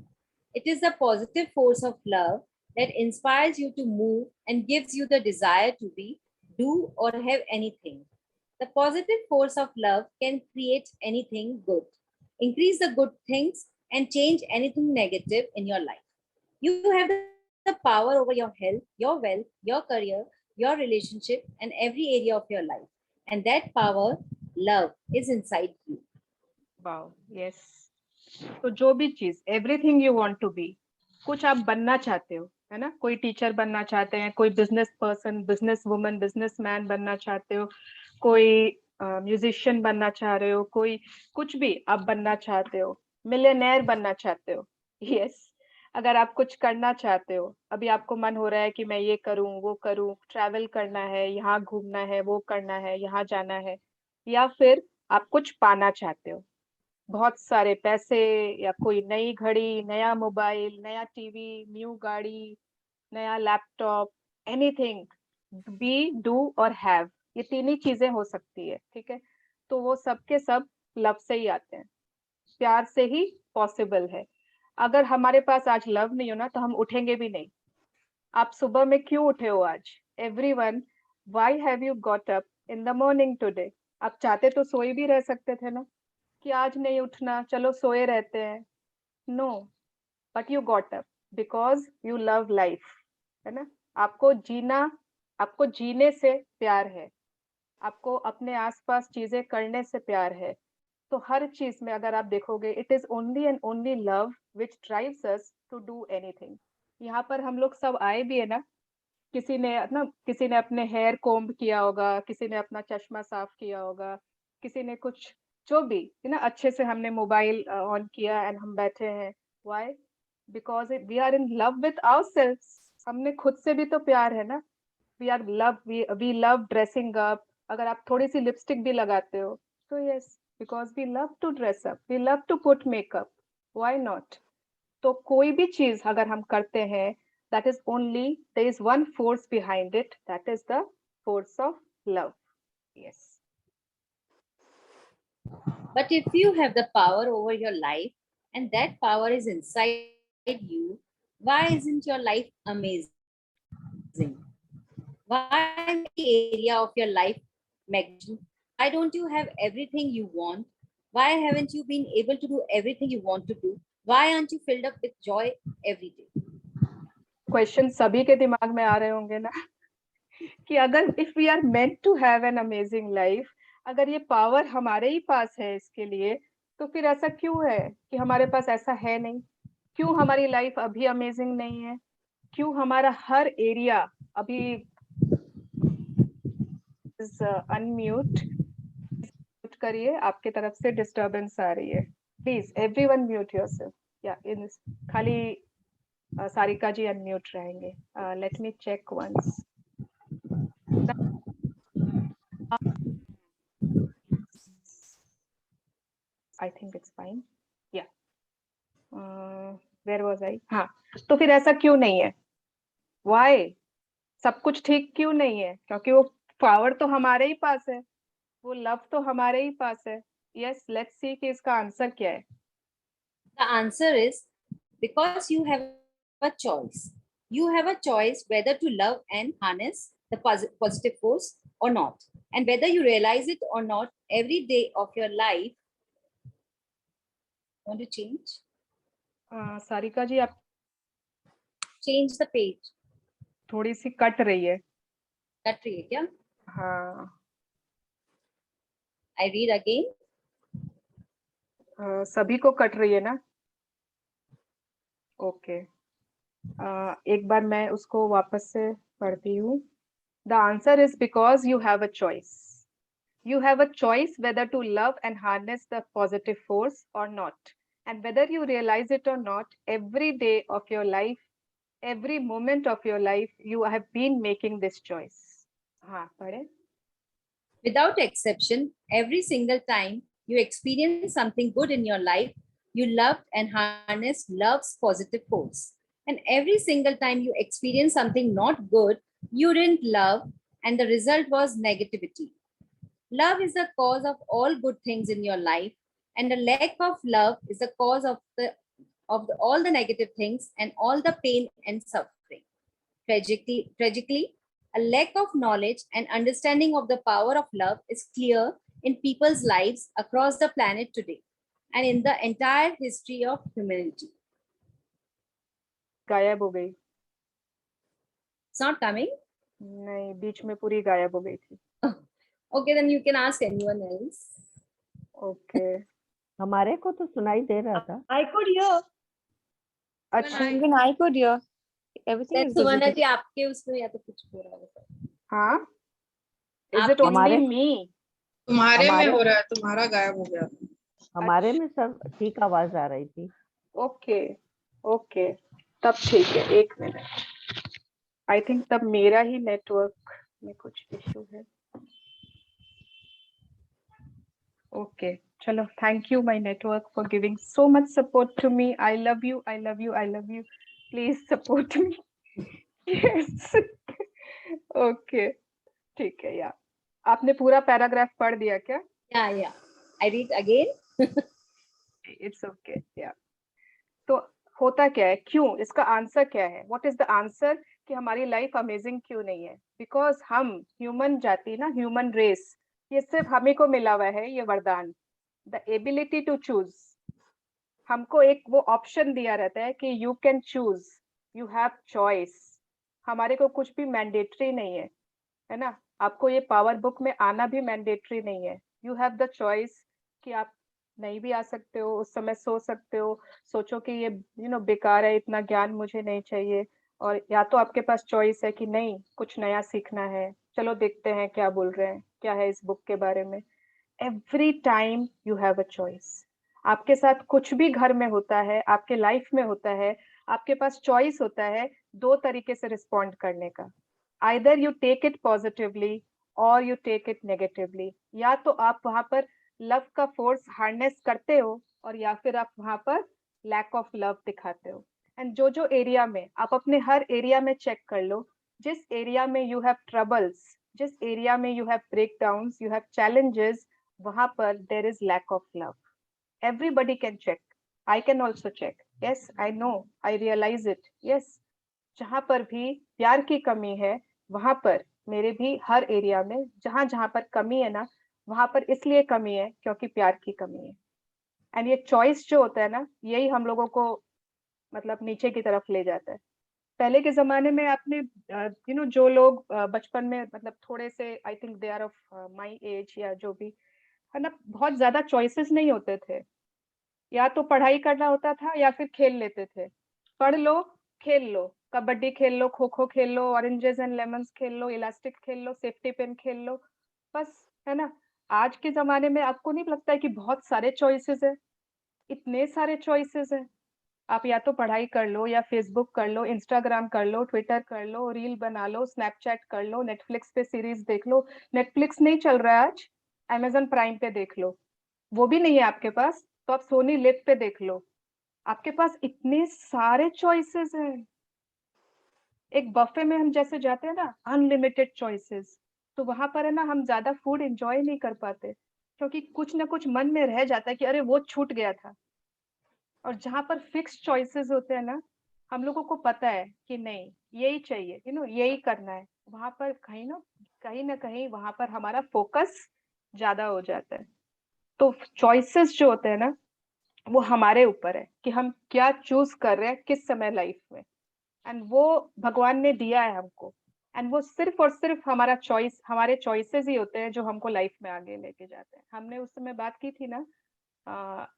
S11: It is the positive force of love that inspires you to move and gives you the desire to be, do, or have anything. The positive force of love can create anything good, increase the good things, and change anything negative in your life. You have the power over your health, your wealth, your career, your relationship, and every area of your life. And that power, love, is inside you.
S1: Wow, yes. तो जो भी चीज, everything you want to be, कुछ आप बनना चाहते हो, है ना? कोई टीचर बनना चाहते हैं, कोई business person, business woman, business man बनना चाहते हो, कोई म्यूजिशियन बनना चाह रहे हो, कोई कुछ भी आप बनना चाहते हो, मिलियनेयर बनना चाहते हो। यस, अगर आप कुछ करना चाहते हो, अभी आपको मन हो रहा है कि मैं ये करूं, वो करूं, ट्रैवल करना है, यहाँ घूमना है, वो करना है, यहाँ जाना है, या फिर आप कुछ पाना चाहते हो, बहुत सारे पैसे, या कोई नई घड़ी, नया मोबाइल, नया टीवी, न्यू गाड़ी, नया लैपटॉप, एनीथिंग, बी, डू और हैव, ये तीन ही चीजें हो सकती है, ठीक है? तो वो सब के सब लव से ही आते हैं, प्यार से ही पॉसिबल है। अगर हमारे पास आज लव नहीं हो ना, तो हम उठेंगे भी नहीं। आप सुबह में क्यों उठे हो आज? Everyone, why have you got up in the morning today? आप चाहते तो सोए भी रह सकते थे ना, कि आज नहीं उठना, चलो सोए रहते हैं। No, but you got up because you love life, है ना? आपको जीना, आपको जीने से प्यार है, आपको अपने आसपास चीजें करने से प्यार है। तो हर चीज में अगर आप देखोगे, it is only and only love which drives us to do anything. यहाँ पर हम लोग सब आए भी है ना, किसी ने अपने हेयर कोम्ब किया होगा, किसी ने अपना चश्मा साफ किया होगा, किसी ने कुछ जो भी ना अच्छे से हमने मोबाइल ऑन किया एंड हम बैठे हैं, why? Because we are in love with ourselves, हमने खुद से भी तो प्यार है ना। वी लव ड्रेसिंग अप, अगर आप थोड़ी सी लिपस्टिक भी लगाते हो तो yes, because we love to dress up, we love to put makeup, why not? तो कोई भी चीज अगर हम करते हैं, that is only, there is one force behind it, that is the force of love. Yes.
S11: But if you have the power over your life and that power is inside you, why isn't your life amazing? Why in the area of your life magnificent? Why don't you have everything you want? Why haven't you been able to do everything you want to do? Why aren't you filled up with joy every day?
S1: Question सभी के दिमाग में आ रहे होंगे ना कि अगर if we are meant to have an amazing life, अगर ये पावर हमारे ही पास है इसके लिए, तो फिर ऐसा क्यों है कि हमारे पास ऐसा है नहीं? क्यों हमारी लाइफ अभी अमेजिंग नहीं है? क्यों हमारा हर एरिया अभी अनम्यूट करिए, आपके तरफ से डिस्टरबेंस आ रही है, प्लीज एवरीवन म्यूट योरसेल्फ। या इन खाली सारिका जी अनम्यूट रहेंगे। Let me check once. I think it's fine. Yeah. Where was I? हाँ, तो फिर ऐसा क्यों नहीं है? Why? सब कुछ ठीक क्यों नहीं है? क्योंकि वो पावर तो हमारे ही पास है, वो लव तो हमारे ही पास है। Yes, let's see कि इसका आंसर क्या है।
S11: The answer is because you have a choice. You have a choice whether to love and harness the positive force or not. And whether you realize it or not, every day of your life. Want to change?
S1: Sarika जी आप
S11: Change the page.
S1: थोड़ी सी cut रही है।
S11: Cut रही है क्या?
S1: हाँ।
S11: I read again.
S1: सभी को कट रही है ना? ओके। एक बार मैं उसको वापस से पढ़ती हूँ। The answer is because you have a choice. You have a choice whether to love and harness the positive force or not. And whether you realize it or not, every day of your life, every moment of your life, you have been making this choice. हाँ, पढ़े?
S11: Without exception, every single time you experience something good in your life, you loved and harnessed love's positive force. And every single time you experience something not good, you didn't love, and the result was negativity. Love is the cause of all good things in your life, and the lack of love is the cause of all the negative things and all the pain and suffering. Tragically, a lack of knowledge and understanding of the power of love is clear in people's lives across the planet today and in the entire history of humanity.
S1: गायब हो गई।
S11: It's not coming?
S1: नहीं, बीच में पूरी गायब हो गई थी।
S11: Okay, then you can ask anyone else.
S1: Okay.
S4: हमारे को तो सुनाई दे रहा था।
S3: I could hear.
S1: अच्छा।
S2: Even I could hear. Everything is
S11: सुवर्ण
S2: visible.
S11: जी आपके उसमें या तो कुछ हो रहा है।
S1: हाँ। Is it
S4: हमारे-
S1: only me?
S12: तुम्हारे में
S4: हमारे-
S12: हो रहा है, तुम्हारा गायब हो गया।
S4: हमारे में सब ठीक आवाज आ रही थी।
S1: ओके ओके, तब ठीक है। एक मिनट, आई थिंक तब मेरा ही नेटवर्क में कुछ इशू है। ओके, चलो, thank you my network for giving so much support to me. I love you, I love you, I love you. Please support me. Yes. Okay, ठीक है। या आपने पूरा पैराग्राफ पढ़ दिया क्या?
S11: Yeah. I read again.
S1: It's okay. या तो होता क्या है, क्यों, इसका आंसर क्या है? व्हाट इज द आंसर कि हमारी लाइफ अमेजिंग क्यों नहीं है? बिकॉज हम ह्यूमन जाति ना, ह्यूमन रेस, ये सिर्फ हमें को मिला हुआ है ये वरदान, द एबिलिटी टू चूज। हमको एक वो ऑप्शन दिया रहता है कि you can choose, you have choice. हमारे को कुछ भी मैंडेटरी नहीं है ना? आपको ये पावर बुक में आना भी मैंडेटरी नहीं है। यू हैव द चॉइस कि आप नहीं भी आ सकते हो, उस समय सो सकते हो, सोचो कि ये बेकार है, इतना ज्ञान मुझे नहीं चाहिए, और या तो आपके पास चॉइस है कि नहीं, कुछ नया सीखना है, चलो देखते हैं क्या बोल रहे हैं, क्या है इस बुक के बारे में। Every time you have a choice. आपके साथ कुछ भी घर में होता है, आपके लाइफ में होता है, आपके पास चॉइस होता है 2 तरीके से रिस्पॉन्ड करने का। Either you take it positively और यू टेक इट नेगेटिवली। या तो आप वहां पर लव का फोर्स हार्नेस करते हो और या फिर आप वहां पर लैक ऑफ लव दिखाते हो। एंड जो जो एरिया में आप अपने हर एरिया में चेक कर लो, जिस एरिया में यू हैव ट्रबल्स, जिस एरिया में you have breakdowns, you have challenges, वहां पर there is lack of love. Everybody can check. I can also check. Yes, I know. I realize it. Yes. जहां पर भी प्यार की कमी है, वहां पर मेरे भी हर एरिया में जहां जहां पर कमी है ना, वहां पर इसलिए कमी है क्योंकि प्यार की कमी है। एंड ये चॉइस जो होता है ना, यही हम लोगों को मतलब नीचे की तरफ ले जाता है। पहले के जमाने में आपने जो लोग बचपन में मतलब थोड़े से, I think they are of my age या जो भी है ना, बहुत ज्यादा चॉइसेस नहीं होते थे। या तो पढ़ाई करना होता था या फिर खेल लेते थे। पढ़ लो, खेल लो, कबड्डी खेल लो, खो खो खेल लो, ऑरेंजेस एंड लेमन्स खेल लो, इलास्टिक खेल लो, सेफ्टी पिन खेल लो, बस, है ना। आज के जमाने में आपको नहीं लगता है कि बहुत सारे चॉइसेस है? इतने सारे चॉइसेस है। आप या तो पढ़ाई कर लो, या फेसबुक कर लो, इंस्टाग्राम कर लो, ट्विटर कर लो, रील बना लो, स्नैपचैट कर लो, नेटफ्लिक्स पे सीरीज देख लो। नेटफ्लिक्स नहीं चल रहा है आज, अमेजन प्राइम पे देख लो। वो भी नहीं है आपके पास तो आप सोनी लिव पे देख लो। आपके पास इतने सारे चॉइसेस हैं। एक बफे में हम जैसे जाते हैं ना, अनलिमिटेड चॉइसेस, तो वहां पर है ना हम ज्यादा फूड एंजॉय नहीं कर पाते, क्योंकि कुछ ना कुछ मन में रह जाता है कि अरे वो छूट गया था। और जहां पर फिक्स चॉइसेस होते हैं ना, हम लोगों को पता है कि नहीं यही चाहिए, यही करना है, वहां पर कहीं ना कहीं वहां पर हमारा फोकस ज्यादा हो जाता है। तो चॉइसेस जो होते हैं ना, वो हमारे ऊपर है कि हम क्या चूज कर रहे हैं किस समय लाइफ में। एंड वो भगवान ने दिया है हमको। एंड वो सिर्फ और सिर्फ हमारे चॉइसेस ही होते हैं जो हमको लाइफ में आगे लेके जाते हैं। हमने उस समय बात की थी ना,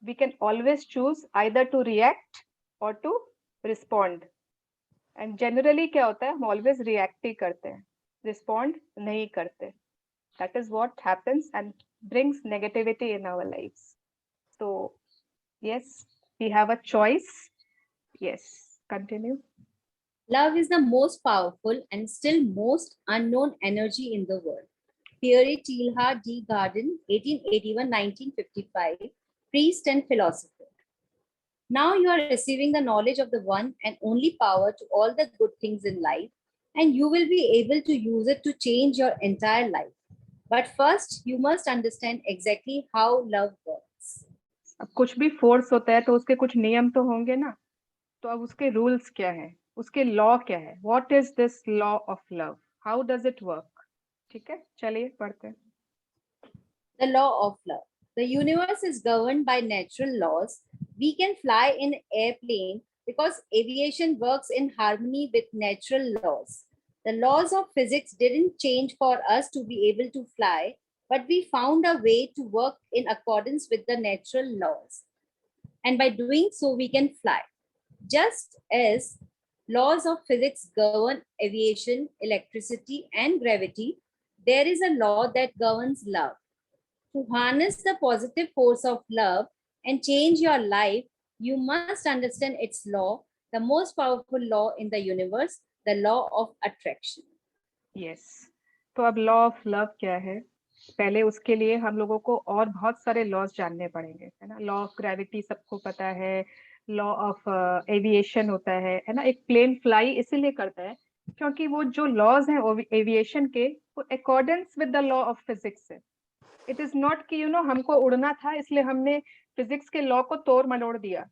S1: we can always choose either to react और टू रिस्पॉन्ड। एंड जनरली क्या होता है, हम ऑलवेज रिएक्ट ही करते हैं, रिस्पॉन्ड नहीं करते। That is what happens and brings negativity in our lives. So yes, we have a choice. Yes, continue.
S11: Love is the most powerful and still most unknown energy in the world. Pierre Teilhard de Chardin, 1881-1955, priest and philosopher. Now you are receiving the knowledge of the one and only power to all the good things in life, and you will be able to use it to change your entire life. But first, you must understand exactly how love works.
S1: अब कुछ भी force होता है तो उसके कुछ नियम तो होंगे ना। तो अब उसके रूल्स क्या है, उसके लॉ क्या है? What is this law of love? How does it work? ठीक है, चलिए पढ़ते हैं।
S11: The law of love. The universe is governed by natural laws. We can fly in airplane because aviation works in harmony with natural laws. The laws of physics didn't change for us to be able to fly, but we found a way to work in accordance with the natural laws. And by doing so, we can fly. Just as laws of physics govern aviation, electricity, and gravity, there is a law that governs love. To harness the positive force of love and change your life, you must understand its law, the most powerful law in the universe, the law of attraction.
S1: Yes. तो अब law of love क्या है? पहले उसके लिए हम लोगों को और बहुत सारे लॉज जानने पड़ेंगे, है ना। लॉ ऑफ ग्रेविटी सबको पता है, लॉ ऑफ एविएशन होता है ना। एक प्लेन फ्लाई इसीलिए करता है क्योंकि वो जो लॉज हैं एविएशन के, वो accordance with the law of physics है। इट इज नॉट कि हमको उड़ना था इसलिए हमने फिजिक्स के लॉ को तोड़ मरोड़ दिया।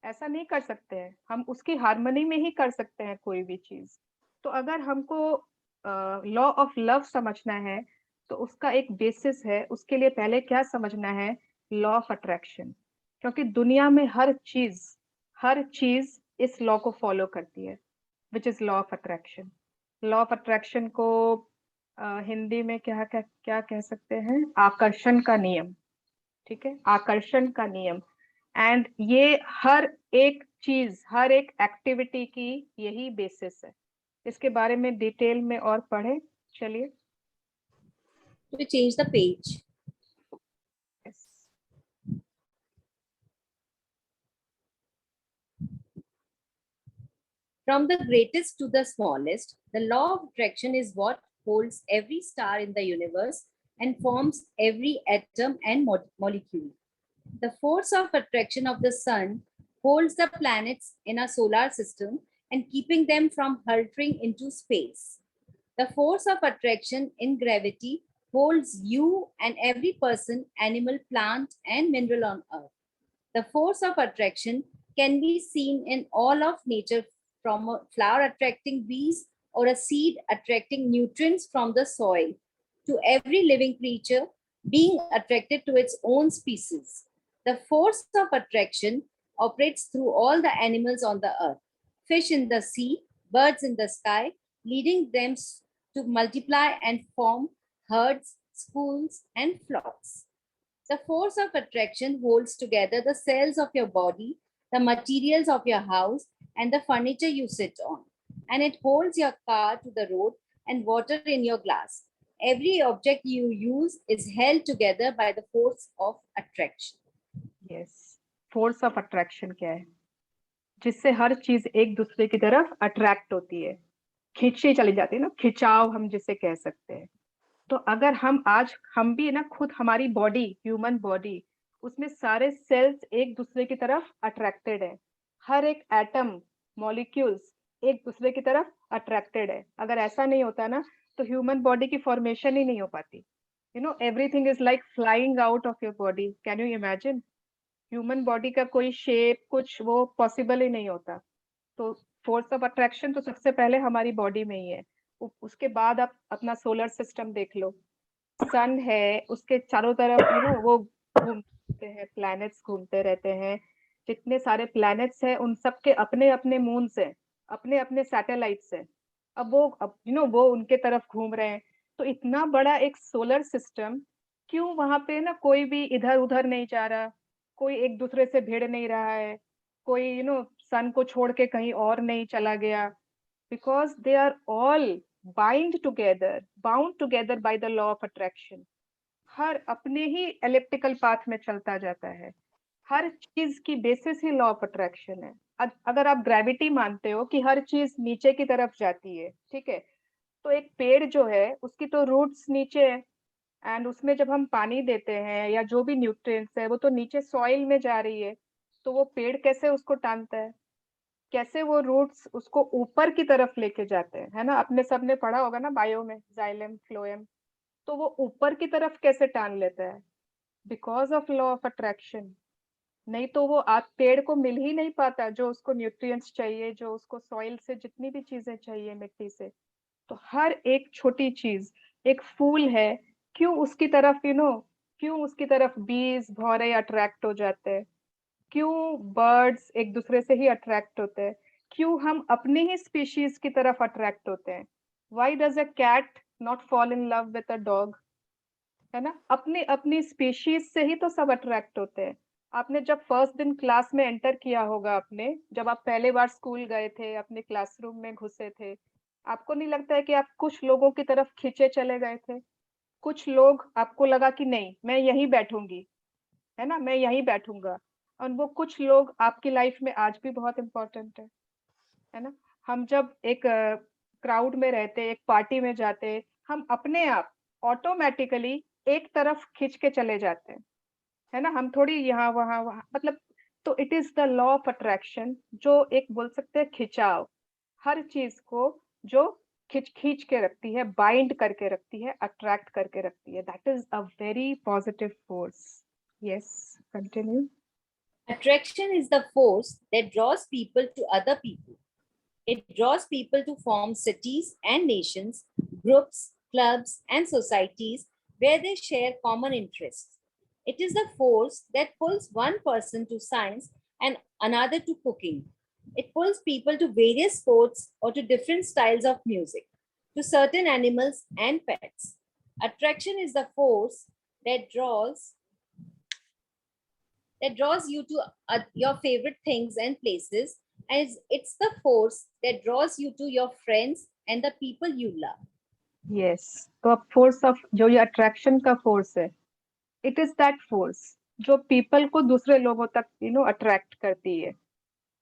S1: ऐसा नहीं कर सकते हैं हम, उसकी हार्मनी में ही कर सकते हैं कोई भी चीज। तो अगर हमको लॉ ऑफ लव समझना है तो उसका एक बेसिस है। उसके लिए पहले क्या समझना है? Law of attraction. क्योंकि दुनिया में हर चीज इस लॉ को फॉलो करती है, which is law of attraction. Law of attraction को हिंदी में क्या कह सकते हैं? आकर्षण का नियम। ठीक है, आकर्षण का नियम। एंड ये हर एक चीज, हर एक एक्टिविटी की यही बेसिस है। इसके बारे में डिटेल में और पढ़े। चलिए।
S11: To change the page. From the greatest to the smallest, the law of attraction is what holds every star in the universe and forms every atom and molecule. The force of attraction of the sun holds the planets in our solar system and keeping them from hurtling into space. The force of attraction in gravity holds you and every person, animal, plant, and mineral on earth. The force of attraction can be seen in all of nature, from a flower attracting bees or a seed attracting nutrients from the soil to every living creature being attracted to its own species. The force of attraction operates through all the animals on the earth, fish in the sea, birds in the sky, leading them to multiply and form herds, schools, and flocks. The force of attraction holds together the cells of your body, the materials of your house, and the furniture you sit on. And it holds your car to the road and water in your glass. Every object you use is held together by the force of attraction.
S1: Yes, force of attraction क्या है? जिससे हर चीज एक दूसरे की तरफ attract होती है, खींची चली जाती है ना, खिंचाव हम जिसे कह सकते हैं। तो अगर हम भी ना खुद हमारी बॉडी, ह्यूमन बॉडी, उसमें सारे सेल्स एक दूसरे की तरफ अट्रैक्टेड है, हर एक एटम, मॉलिक्यूल्स एक दूसरे की तरफ अट्रैक्टेड है। अगर ऐसा नहीं होता ना तो ह्यूमन बॉडी की फॉर्मेशन ही नहीं हो पाती। You know, everything is like flying out of your body. Can you imagine? Human body का कोई शेप कुछ वो पॉसिबल ही नहीं होता। तो फोर्स ऑफ अट्रैक्शन तो सबसे पहले हमारी बॉडी में ही है। उसके बाद आप अपना सोलर सिस्टम देख लो, सन है, उसके चारों तरफ वो घूमते हैं, प्लैनेट्स घूमते रहते हैं। जितने सारे प्लैनेट्स हैं उन सबके अपने अपने मून्स हैं, अपने अपने सैटेलाइट्स हैं। अब वो उनके तरफ घूम रहे हैं। तो इतना बड़ा एक सोलर सिस्टम, क्यों वहां पे ना कोई भी इधर उधर नहीं जा रहा, कोई एक दूसरे से भिड़ नहीं रहा है, कोई सन को छोड़ के कहीं और नहीं चला गया? Because they are all bound together by the law of attraction. हर अपने ही एलिप्टिकल पाथ में चलता जाता है। हर चीज की basis he law of attraction है। अगर आप ग्रेविटी मानते हो कि हर चीज नीचे की तरफ जाती है, ठीक है, तो एक पेड़ जो है उसकी तो रूट्स नीचे है, एंड उसमें जब हम पानी देते हैं या जो भी न्यूट्रिएंट्स है वो तो नीचे सॉइल में जा रही है। तो वो पेड़ कैसे उसको टानता है, कैसे वो रूट्स उसको ऊपर की तरफ लेके जाते हैं, है ना? अपने सबने पढ़ा होगा ना बायो में, जाइलम फ्लोएम। तो वो ऊपर की तरफ कैसे टान लेता है? Because of law of attraction. नहीं तो वो पेड़ को मिल ही नहीं पाता जो उसको न्यूट्रिएंट्स चाहिए, जो उसको सॉइल से जितनी भी चीजें चाहिए, मिट्टी से। तो हर एक छोटी चीज, एक फूल है, क्यों उसकी तरफ क्यों उसकी तरफ बीज, भौरे अट्रैक्ट हो जाते हैं? क्यों बर्ड्स एक दूसरे से ही अट्रैक्ट होते हैं? क्यों हम अपने ही स्पीशीज की तरफ अट्रैक्ट होते हैं? Why does a cat not fall in love with a dog? है ना, अपने अपनी स्पीशीज से ही तो सब अट्रैक्ट होते हैं। आपने जब फर्स्ट दिन क्लास में एंटर किया होगा, जब आप पहले बार स्कूल गए थे, अपने क्लासरूम में घुसे थे, आपको नहीं लगता है कि आप कुछ लोगों की तरफ खींचे चले गए थे? कुछ लोग आपको लगा कि नहीं मैं यहीं बैठूंगी, है ना, मैं यहीं बैठूंगा। और वो कुछ लोग आपकी लाइफ में आज भी बहुत इंपॉर्टेंट है ना? हम जब एक क्राउड में रहते, एक पार्टी में जाते, हम अपने आप ऑटोमेटिकली एक तरफ खींच के चले जाते हैं, है ना? हम थोड़ी यहाँ वहां मतलब। तो it is the law of attraction, जो एक बोल सकते हैं खिंचाव, हर चीज को जो खींच के रखती है, बाइंड करके रखती है, अट्रैक्ट करके रखती है। That is a very positive force. Yes, continue.
S11: Attraction is the force that draws people to other people. It draws people to form cities and nations, groups, clubs, and societies where they share common interests. It is the force that pulls one person to science and another to cooking. It pulls people to various sports or to different styles of music, to certain animals and pets. Attraction is the force that draws you to your favorite things and places, and it's the force that draws you to your friends and the people you love.
S1: Yes, तो अब force of जो ये attraction का force है, it is that force जो people को दूसरे लोगों तक अट्रैक्ट करती है,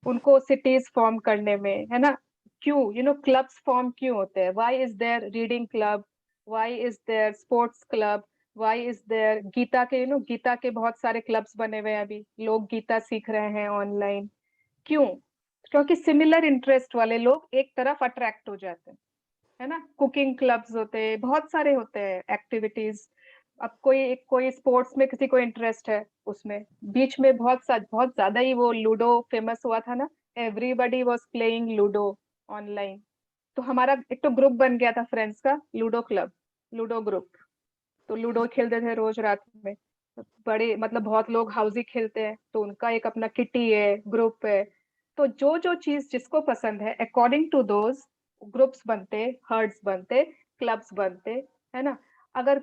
S1: उनको सिटीज फॉर्म करने में, है ना, क्यों क्लब्स फॉर्म क्यों होते हैं? Why is there reading club, why is there sports club, why is there Gita के गीता के बहुत सारे क्लब्स बने हुए हैं, अभी लोग गीता सीख रहे हैं ऑनलाइन। क्यों? क्योंकि सिमिलर इंटरेस्ट वाले लोग एक तरफ अट्रैक्ट हो जाते हैं, है ना। कुकिंग क्लब्स होते हैं, बहुत सारे होते हैं एक्टिविटीज। अब कोई स्पोर्ट्स में किसी को इंटरेस्ट है, उसमें बीच में बहुत ज्यादा ही वो लूडो फेमस हुआ था ना, everybody was playing ludo online. तो हमारा एक तो ग्रुप बन गया था फ्रेंड्स का, लूडो क्लब, लूडो ग्रुप। तो लूडो खेलते थे रोज रात में। बड़े मतलब बहुत लोग हाउसी खेलते हैं, तो उनका एक अपना किटी है, ग्रुप है। तो जो जो चीज जिसको पसंद है, अकॉर्डिंग टू दोज ग्रुप्स बनते, हर्ड्स बनते, क्लब्स बनते, है ना। अगर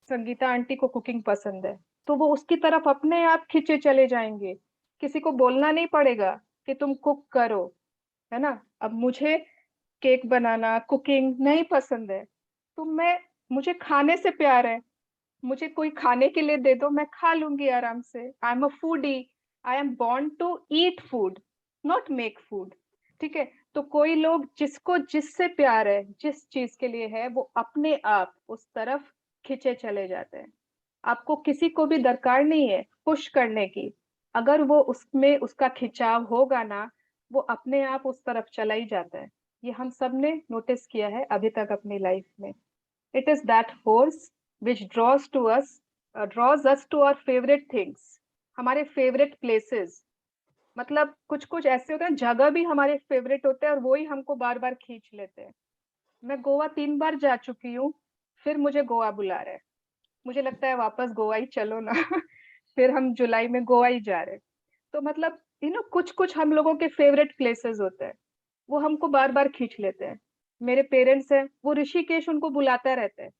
S1: संगीता आंटी को कुकिंग पसंद है, तो वो उसकी तरफ अपने आप खींचे चले जाएंगे, किसी को बोलना नहीं पड़ेगा कि तुम कुक करो, है ना। अब मुझे केक बनाना, कुकिंग नहीं पसंद है, तो मुझे खाने से प्यार है, मुझे कोई खाने के लिए दे दो, मैं खा लूंगी आराम से। I am a foodie, I am born to eat food, not make food. ठीक है। तो कोई लोग जिसको जिससे प्यार है, जिस चीज के लिए है, वो अपने आप उस तरफ खींचे चले जाते हैं। आपको किसी को भी दरकार नहीं है पुश करने की, अगर वो उसमें उसका खिंचाव होगा ना, वो अपने आप उस तरफ चला ही जाता है। ये हम सब ने नोटिस किया है अभी तक अपनी लाइफ में। It is that force which draws us to our favorite things, हमारे फेवरेट प्लेसेस। मतलब कुछ कुछ ऐसे होते हैं, जगह भी हमारे फेवरेट होते हैं और वो ही हमको बार बार खींच लेते हैं। मैं गोवा 3 बार जा चुकी हूँ, फिर मुझे गोवा बुला रहा है, मुझे लगता है वापस गोवा ही चलो ना। फिर हम जुलाई में गोवा ही जा रहे हैं। तो मतलब कुछ कुछ हम लोगों के फेवरेट प्लेसेस होते हैं, वो हमको बार बार खींच लेते हैं। मेरे पेरेंट्स हैं, वो ऋषिकेश उनको बुलाता रहता है,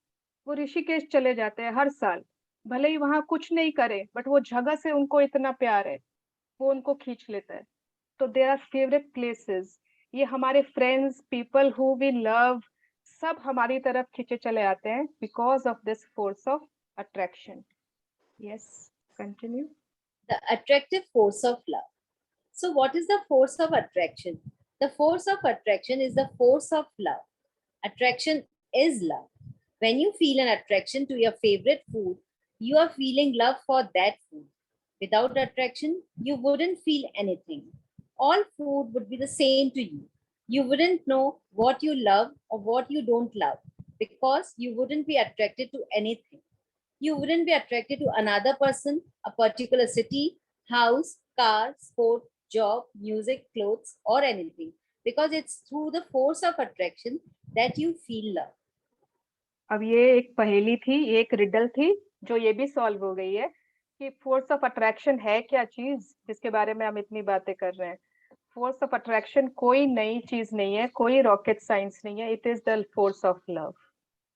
S1: वो ऋषिकेश चले जाते हैं हर साल, भले ही वहां कुछ नहीं करे, बट वो जगह से उनको इतना प्यार है, वो उनको खींच लेता है। तो देयर आर फेवरेट प्लेसेस। ये हमारे friends, people who we love, सब हमारी तरफ खींचे चले आते हैं because of this force of attraction. Yes, continue.
S11: The attractive force of love. So what is the force of attraction? The force of attraction is the force of love. Attraction is love. When you feel an attraction to your favorite food, you are feeling love for that food. Without attraction, you wouldn't feel anything. All food would be the same to you. You wouldn't know what you love or what you don't love because you wouldn't be attracted to anything. You wouldn't be attracted to another person, a particular city, house, car, sport, job, music, clothes, or anything because it's through the force of attraction that you feel love.
S1: अब ये एक पहेली थी, एक riddle थी, जो ये भी सॉल्व हो गई है कि फोर्स ऑफ अट्रैक्शन है क्या चीज जिसके बारे में हम इतनी बातें कर रहे हैं। फोर्स ऑफ अट्रैक्शन कोई नई चीज नहीं है, कोई रॉकेट साइंस नहीं है, it is the force of love.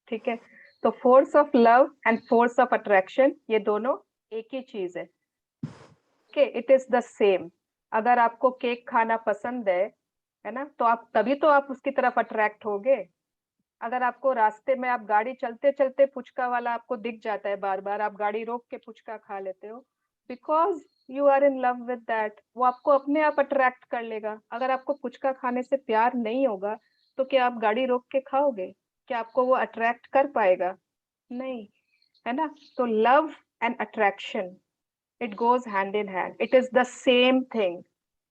S1: ठीक है। तो force of love and force of attraction, ये दोनों एक ही चीज है। Okay, it is the same. अगर आपको केक खाना पसंद है ना, तो आप तभी तो आप उसकी तरफ अट्रैक्ट होगे। अगर आपको रास्ते में आप गाड़ी चलते चलते पुचका वाला आपको दिख जाता है, बार बार आप गाड़ी रोक के पुचका खा लेते हो, because you are in love with that, वो आपको अपने आप अट्रैक्ट कर लेगा। अगर आपको पुचका खाने से प्यार नहीं होगा, तो क्या आप गाड़ी रोक के खाओगे? क्या आपको वो अट्रैक्ट कर पाएगा? नहीं, है ना। तो love and attraction, it goes hand in hand, it is the same thing.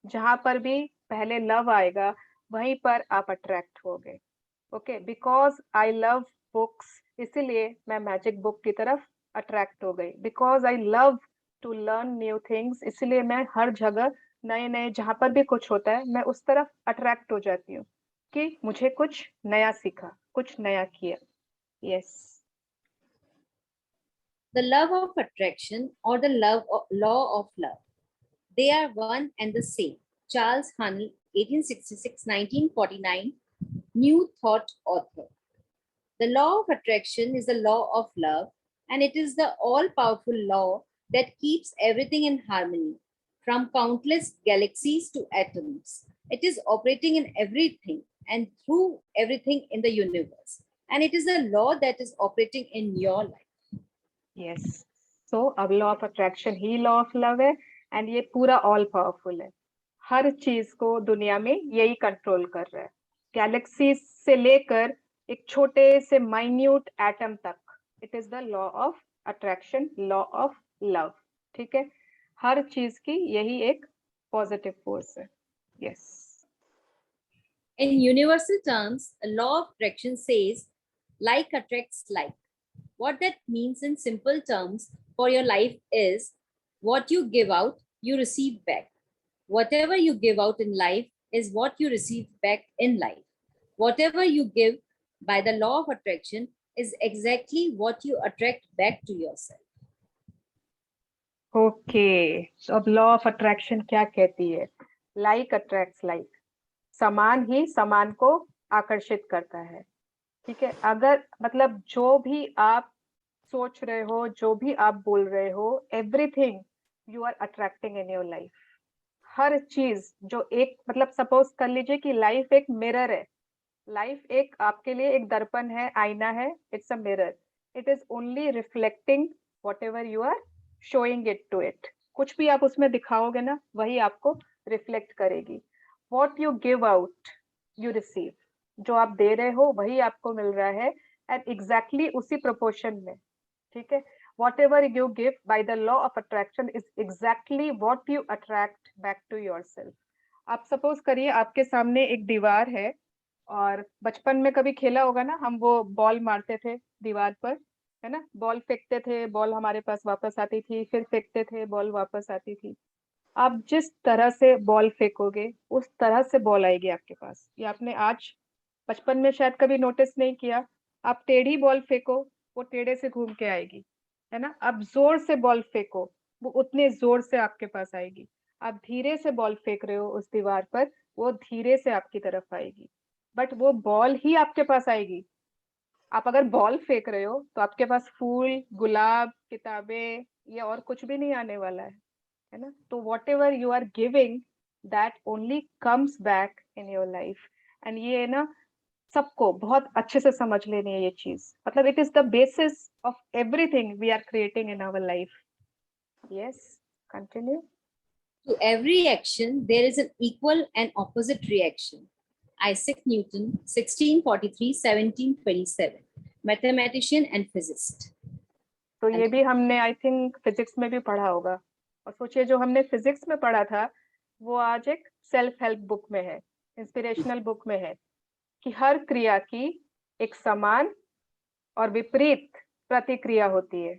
S1: जहां पर भी पहले लव आएगा, वहीं पर आप अट्रैक्ट होगे। Okay, because I love books, इसीलिए मैं मैजिक बुक की तरफ अट्रैक्ट हो गई। Because I love to learn new things, इसलिए मैं हर जगह नए नए जहां पर भी कुछ होता है, मैं उस तरफ अट्रैक्ट हो जाती हूँ कि मुझे कुछ नया सीखा, कुछ नया किया। Yes.
S11: The love of attraction or the law of love, they are one and the same. Charles Hunnell, 1866-1949, New Thought author. The law of attraction is the law of love, and it is the all-powerful law that keeps everything in harmony, from countless galaxies to atoms. It is operating in everything and through everything in the universe, and it is a law that is operating in your life.
S1: Yes. So अब law of attraction ही law of love है, and ये पूरा all powerful है, हर चीज को दुनिया में यही कंट्रोल कर रहा है। गैलेक्सी से लेकर एक छोटे से माइन्यूट एटम तक, it is the law of attraction, law of love. ठीक है, हर चीज की यही एक पॉजिटिव फोर्स है। Yes.
S11: In universal terms, a law of attraction says like attracts like. What that means in simple terms for your life is what you give out, you receive back. Whatever you give out in life is what you receive back in life. Whatever you give by the law of attraction is exactly what you attract back to yourself.
S1: Okay, तो अब law of attraction क्या कहती है? Like attracts like, समान ही समान को आकर्षित करता है। ठीक है, अगर मतलब जो भी आप सोच रहे हो, जो भी आप बोल रहे हो, everything you are attracting in your life. हर चीज जो एक मतलब सपोज कर लीजिए कि लाइफ एक मिरर है, लाइफ एक आपके लिए एक दर्पण है, आईना है, it's a mirror. It is only reflecting whatever you are showing it to it. कुछ भी आप उसमें दिखाओगे ना, वही आपको रिफ्लेक्ट करेगी। What you give out you receive, जो आप दे रहे हो वही आपको मिल रहा है, एंड एग्जैक्टली उसी प्रोपोर्शन में। ठीक है, whatever you give by the law of attraction is exactly what you attract back to yourself. आप सपोज करिए आपके सामने एक दीवार है, और बचपन में कभी खेला होगा ना, हम वो बॉल मारते थे दीवार पर, है ना, बॉल फेंकते थे, बॉल हमारे पास वापस आती थी, फिर फेंकते थे, बॉल वापस आती थी। आप जिस तरह से बॉल फेंकोगे उस तरह से बॉल आएगी आपके पास। ये आपने आज बचपन में शायद कभी नोटिस नहीं किया। आप टेढ़ी बॉल फेंको, वो टेढ़े से घूम के आएगी, है ना। आप जोर से बॉल फेंको, वो उतने जोर से आपके पास आएगी। आप धीरे से बॉल फेंक रहे हो उस दीवार पर, वो धीरे से आपकी तरफ आएगी, बट वो बॉल ही आपके पास आएगी। आप अगर बॉल फेंक रहे हो तो आपके पास फूल, गुलाब, किताबें या और कुछ भी नहीं आने वाला है ना। तो whatever you are giving that only comes back in your life. And ये ना सबको बहुत अच्छे से समझ लेनी है ये चीज, मतलब it is the basis of everything we are creating in our life. Yes, continue.
S11: To every action, there is an equal and opposite reaction. Isaac Newton, 1643-1727, mathematician and physicist.
S1: तो ये भी हमने आई थिंक फिजिक्स में भी पढ़ा होगा। और सोचिए जो हमने फिजिक्स में पढ़ा था वो आज एक सेल्फ हेल्प बुक में है, इंस्पिरेशनल बुक में है, कि हर क्रिया की एक समान और विपरीत प्रतिक्रिया होती है।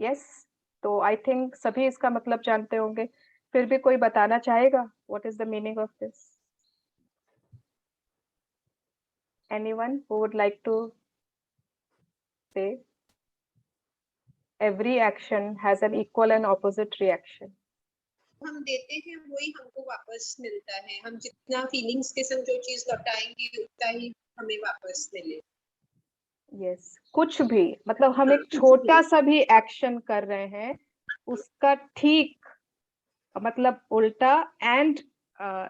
S1: यस, तो आई थिंक सभी इसका मतलब जानते होंगे। फिर भी कोई बताना चाहेगा what is the meaning of this? Anyone who would like to say? Every action has an equal and opposite reaction.
S13: हम देते हैं वही हमको वापस मिलता है। हम जितना फीलिंग्स के संग जो चीज लौटाएंगे उतना ही हमें वापस मिले।
S1: Yes, कुछ भी मतलब हम एक छोटा सा भी एक्शन कर रहे हैं, उसका ठीक मतलब उल्टा एंड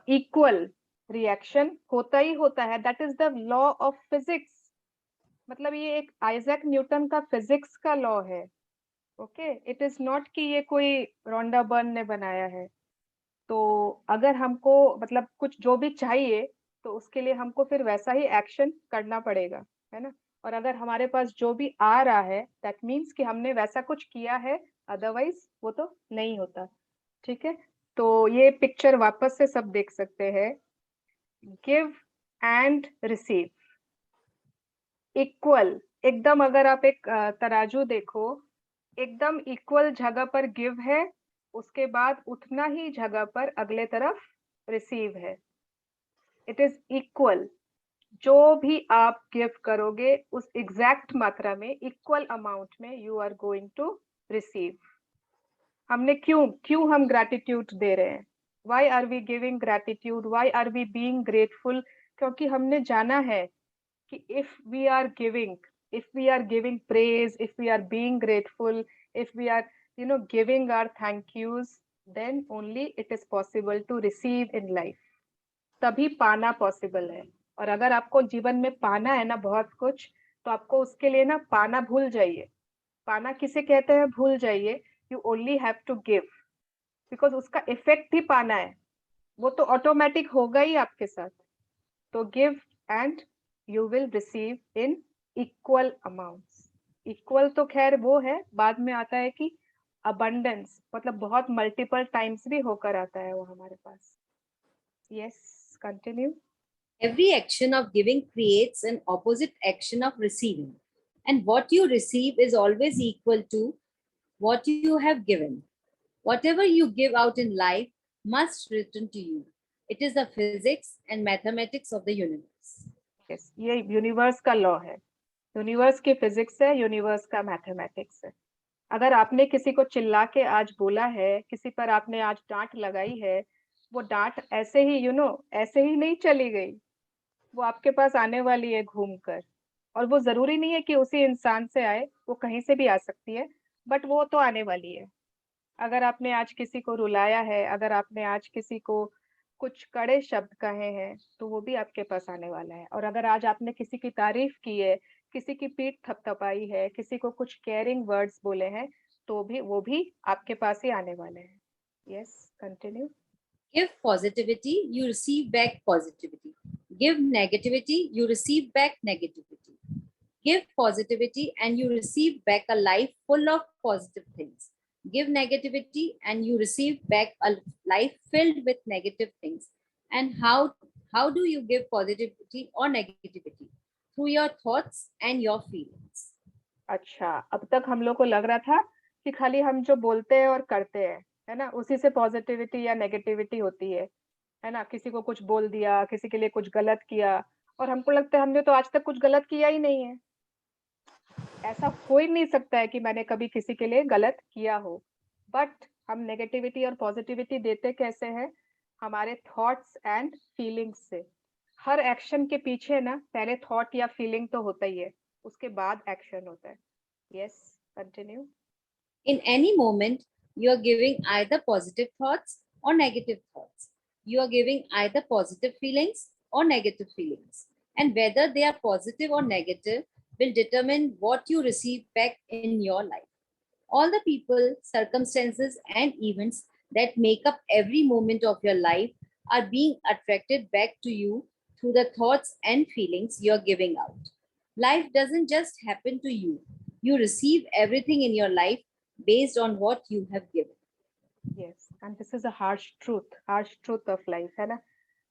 S1: इक्वल रिएक्शन होता ही होता है। That is the law of physics. मतलब ये एक आइजैक न्यूटन का फिजिक्स का लॉ है। ओके, इट इज नॉट कि ये कोई रोंडा बर्न ने बनाया है। तो अगर हमको मतलब कुछ जो भी चाहिए तो उसके लिए हमको फिर वैसा ही एक्शन करना पड़ेगा, है ना। और अगर हमारे पास जो भी आ रहा है दैट मीन्स कि हमने वैसा कुछ किया है, अदरवाइज वो तो नहीं होता। ठीक है, तो ये पिक्चर वापस से सब देख सकते हैं। गिव एंड रिसीव इक्वल, एकदम अगर आप एक तराजू देखो, एकदम इक्वल जगह पर गिव है, उसके बाद उतना ही जगह पर अगले तरफ रिसीव है। It is equal. जो भी आप गिव करोगे उस एग्जैक्ट मात्रा में, इक्वल अमाउंट में you are going to receive. हमने क्यों हम ग्रैटिट्यूड दे रहे हैं? Why are we giving gratitude? Why are we being grateful? क्योंकि हमने जाना है कि if we are giving praise, if we are being grateful, if we are giving our thank yous, then only it is possible to receive in life. तभी पाना possible है। और अगर आपको जीवन में पाना है ना बहुत कुछ, तो आपको उसके लिए ना पाना भूल जाइए। पाना किसे कहते हैं भूल जाइए। You only have to give, because उसका इफेक्ट ही पाना है, वो तो ऑटोमेटिक होगा ही आपके साथ। तो give and you will receive in equal amounts. Equal तो खैर वो है, बाद में आता है कि अबंडेंस, मतलब बहुत मल्टीपल टाइम्स भी होकर आता है वो हमारे पास। Yes, continue.
S11: Every action of giving creates an opposite action of receiving. And what you receive is always equal to what you have given. Whatever you give out in life must return to you. It is the physics and mathematics of the universe.
S1: Yes, ये universe का law है, universe की physics है, universe का mathematics है। अगर आपने किसी को चिल्ला के आज बोला है, किसी पर आपने आज डांट लगाई है, वो डांट ऐसे ही ऐसे ही नहीं चली गई, वो आपके पास आने वाली है घूमकर। और वो जरूरी नहीं है कि उसी इंसान से आए, वो कहीं से भी आ सकती है, बट वो तो आने वाली है। अगर आपने आज किसी को रुलाया है, अगर आपने आज किसी को कुछ कड़े शब्द कहे हैं, तो वो भी आपके पास आने वाला है। और अगर आज आपने किसी की तारीफ की है, किसी की पीठ थपथपाई है, किसी को कुछ केयरिंग वर्ड्स बोले हैं, तो भी वो भी आपके पास ही आने वाले हैं। Yes, continue.
S11: Give positivity, you receive back positivity. Give negativity, you receive back negativity. Give positivity and you receive back a life full of positive things. Give negativity and you receive back a life filled with negative things. And how do you give positivity or negativity? Through your thoughts and your feelings.
S1: अच्छा, अब तक हम लोग को लग रहा था कि खाली हम जो बोलते हैं और करते हैं, है ना, उसी से पॉजिटिविटी या नेगेटिविटी होती है ना। किसी को कुछ बोल दिया, किसी के लिए कुछ गलत किया, और हमको लगता है हमने तो आज तक कुछ गलत किया ही नहीं है। ऐसा हो ही नहीं सकता है कि मैंने कभी किसी के लिए गलत किया हो। बट हम नेगेटिविटी और पॉजिटिविटी देते कैसे हैं? हमारे थॉट्स एंड फीलिंग्स से। हर एक्शन के पीछे ना पहले थॉट या फीलिंग तो होता ही है, उसके बाद एक्शन होता है। Yes, continue.
S11: In any moment, you are giving either positive thoughts or negative thoughts. You are giving either positive feelings or negative feelings. And whether they are positive or negative will determine what you receive back in your life. All the people, circumstances, and events that make up every moment of your life are being attracted back to you through the thoughts and feelings you are giving out. Life doesn't just happen to you. You receive everything in your life based on what you have given.
S1: Yes, and this is a harsh truth of life, है ना।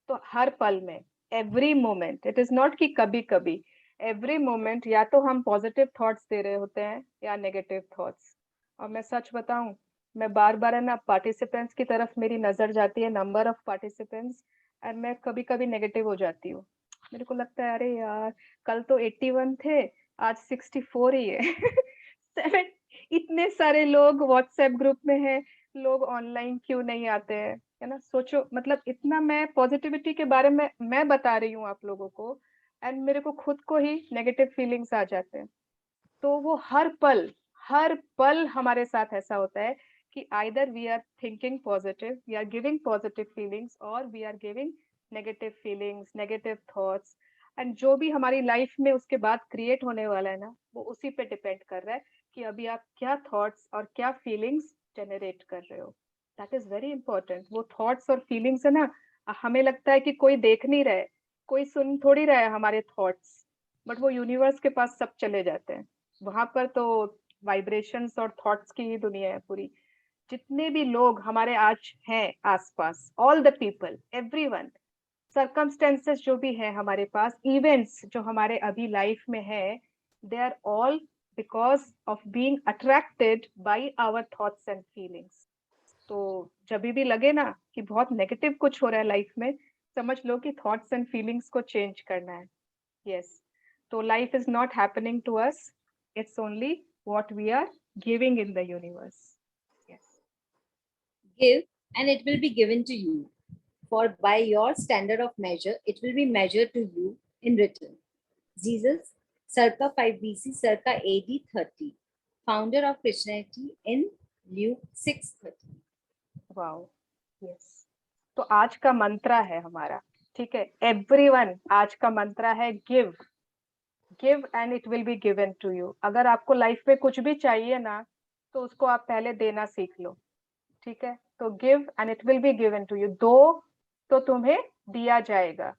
S1: तो हर पल में, every moment, it is not कि कभी कभी, every moment या तो हम पॉजिटिव थॉट्स दे रहे होते हैं या नेगेटिव थॉट्स। और मैं सच बताऊं, मैं बार बार है ना पार्टिसिपेंट्स की तरफ मेरी नजर जाती है, नंबर ऑफ पार्टिसिपेंट्स, और मैं कभी कभी नेगेटिव हो जाती हूँ। मेरे को लगता है अरे यार, कल तो 81 थे, आज 64 ही है। इतने सारे लोग व्हाट्सएप ग्रुप में हैं, लोग ऑनलाइन क्यों नहीं आते हैं, है ना। सोचो, मतलब इतना मैं पॉजिटिविटी के बारे में मैं बता रही हूँ आप लोगों को, एंड मेरे को खुद को ही नेगेटिव फीलिंग्स आ जाते हैं। तो वो हर पल हमारे साथ ऐसा होता है कि either we are thinking positive, we are giving positive feelings, और we are giving negative feelings, negative thoughts. And जो भी हमारी लाइफ में उसके बाद क्रिएट होने वाला है ना, वो उसी पे डिपेंड कर रहा है कि अभी आप क्या थॉट्स और क्या फीलिंग्स जनरेट कर रहे हो। That is very important. वो थॉट्स और फीलिंग्स है ना, हमें लगता है कि कोई देख नहीं रहा है, कोई सुन थोड़ी रहा है हमारे थॉट्स, बट वो यूनिवर्स के पास सब चले जाते हैं। वहां पर तो वाइब्रेशंस और थॉट्स की ही दुनिया है पूरी। जितने भी लोग हमारे आज हैं आसपास, all the people, everyone, circumstances जो भी है हमारे पास, इवेंट्स जो हमारे अभी लाइफ में है, they are all because of being attracted by our thoughts and feelings. तो जब भी लगे ना कि बहुत नेगेटिव कुछ हो रहा है लाइफ में, समझ लो कि थॉट्स एंड फीलिंग्स को चेंज करना है। यस, तो life is not happening to us, it's only what we are giving in the universe. Yes,
S11: Give and it will be given to you. For by your standard of measure, it will be measured to you in return. Jesus, circa 5 BC, circa AD 30, founder of Christianity in Luke 6:30.
S1: Wow, yes. तो आज का मंत्रा है हमारा, ठीक है everyone, आज का मंत्रा है give, give and it will be given to you. अगर आपको लाइफ में कुछ भी चाहिए ना, तो उसको आप पहले देना सीख लो, ठीक है। तो give and it will be given to you. दो तो तुम्हें दिया जाएगा,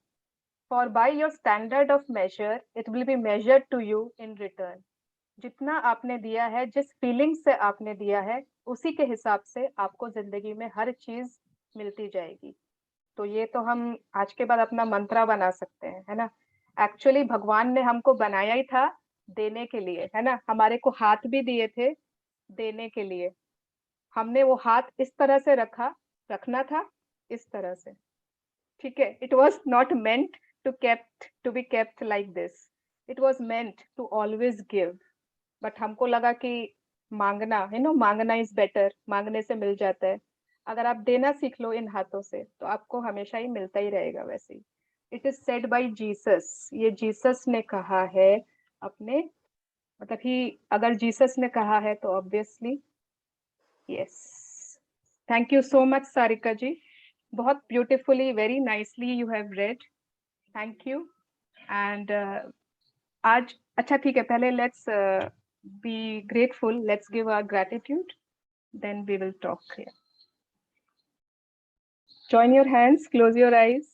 S1: For by your standard of measure, it will be measured to you in return. जितना आपने दिया है, जिस फीलिंग से आपने दिया है, उसी के हिसाब से आपको जिंदगी में हर चीज मिलती जाएगी। तो ये तो हम आज के बाद अपना मंत्रा बना सकते हैं, है ना। एक्चुअली भगवान ने हमको बनाया ही था देने के लिए, है ना। हमारे को हाथ भी दिए थे देने के लिए। हमने वो हाथ इस तरह से रखना था, इस तरह से, ठीक है। It was not meant to be kept like this. It was meant to always give. But हमको लगा कि मांगना, मांगना इज बेटर, मांगने से मिल जाता है। अगर आप देना सीख लो इन हाथों से, तो आपको हमेशा ही मिलता ही रहेगा वैसे ही। It is said by Jesus, ये जीसस ने कहा है अपने, मतलब ही, अगर जीसस ने कहा है तो obviously yes. Thank you so much Sarika ji, बहुत beautifully, very nicely you have read. Thank you. And आज अच्छा ठीक है, पहले let's be grateful, let's give our gratitude, then we will talk here. Join your hands, close your eyes,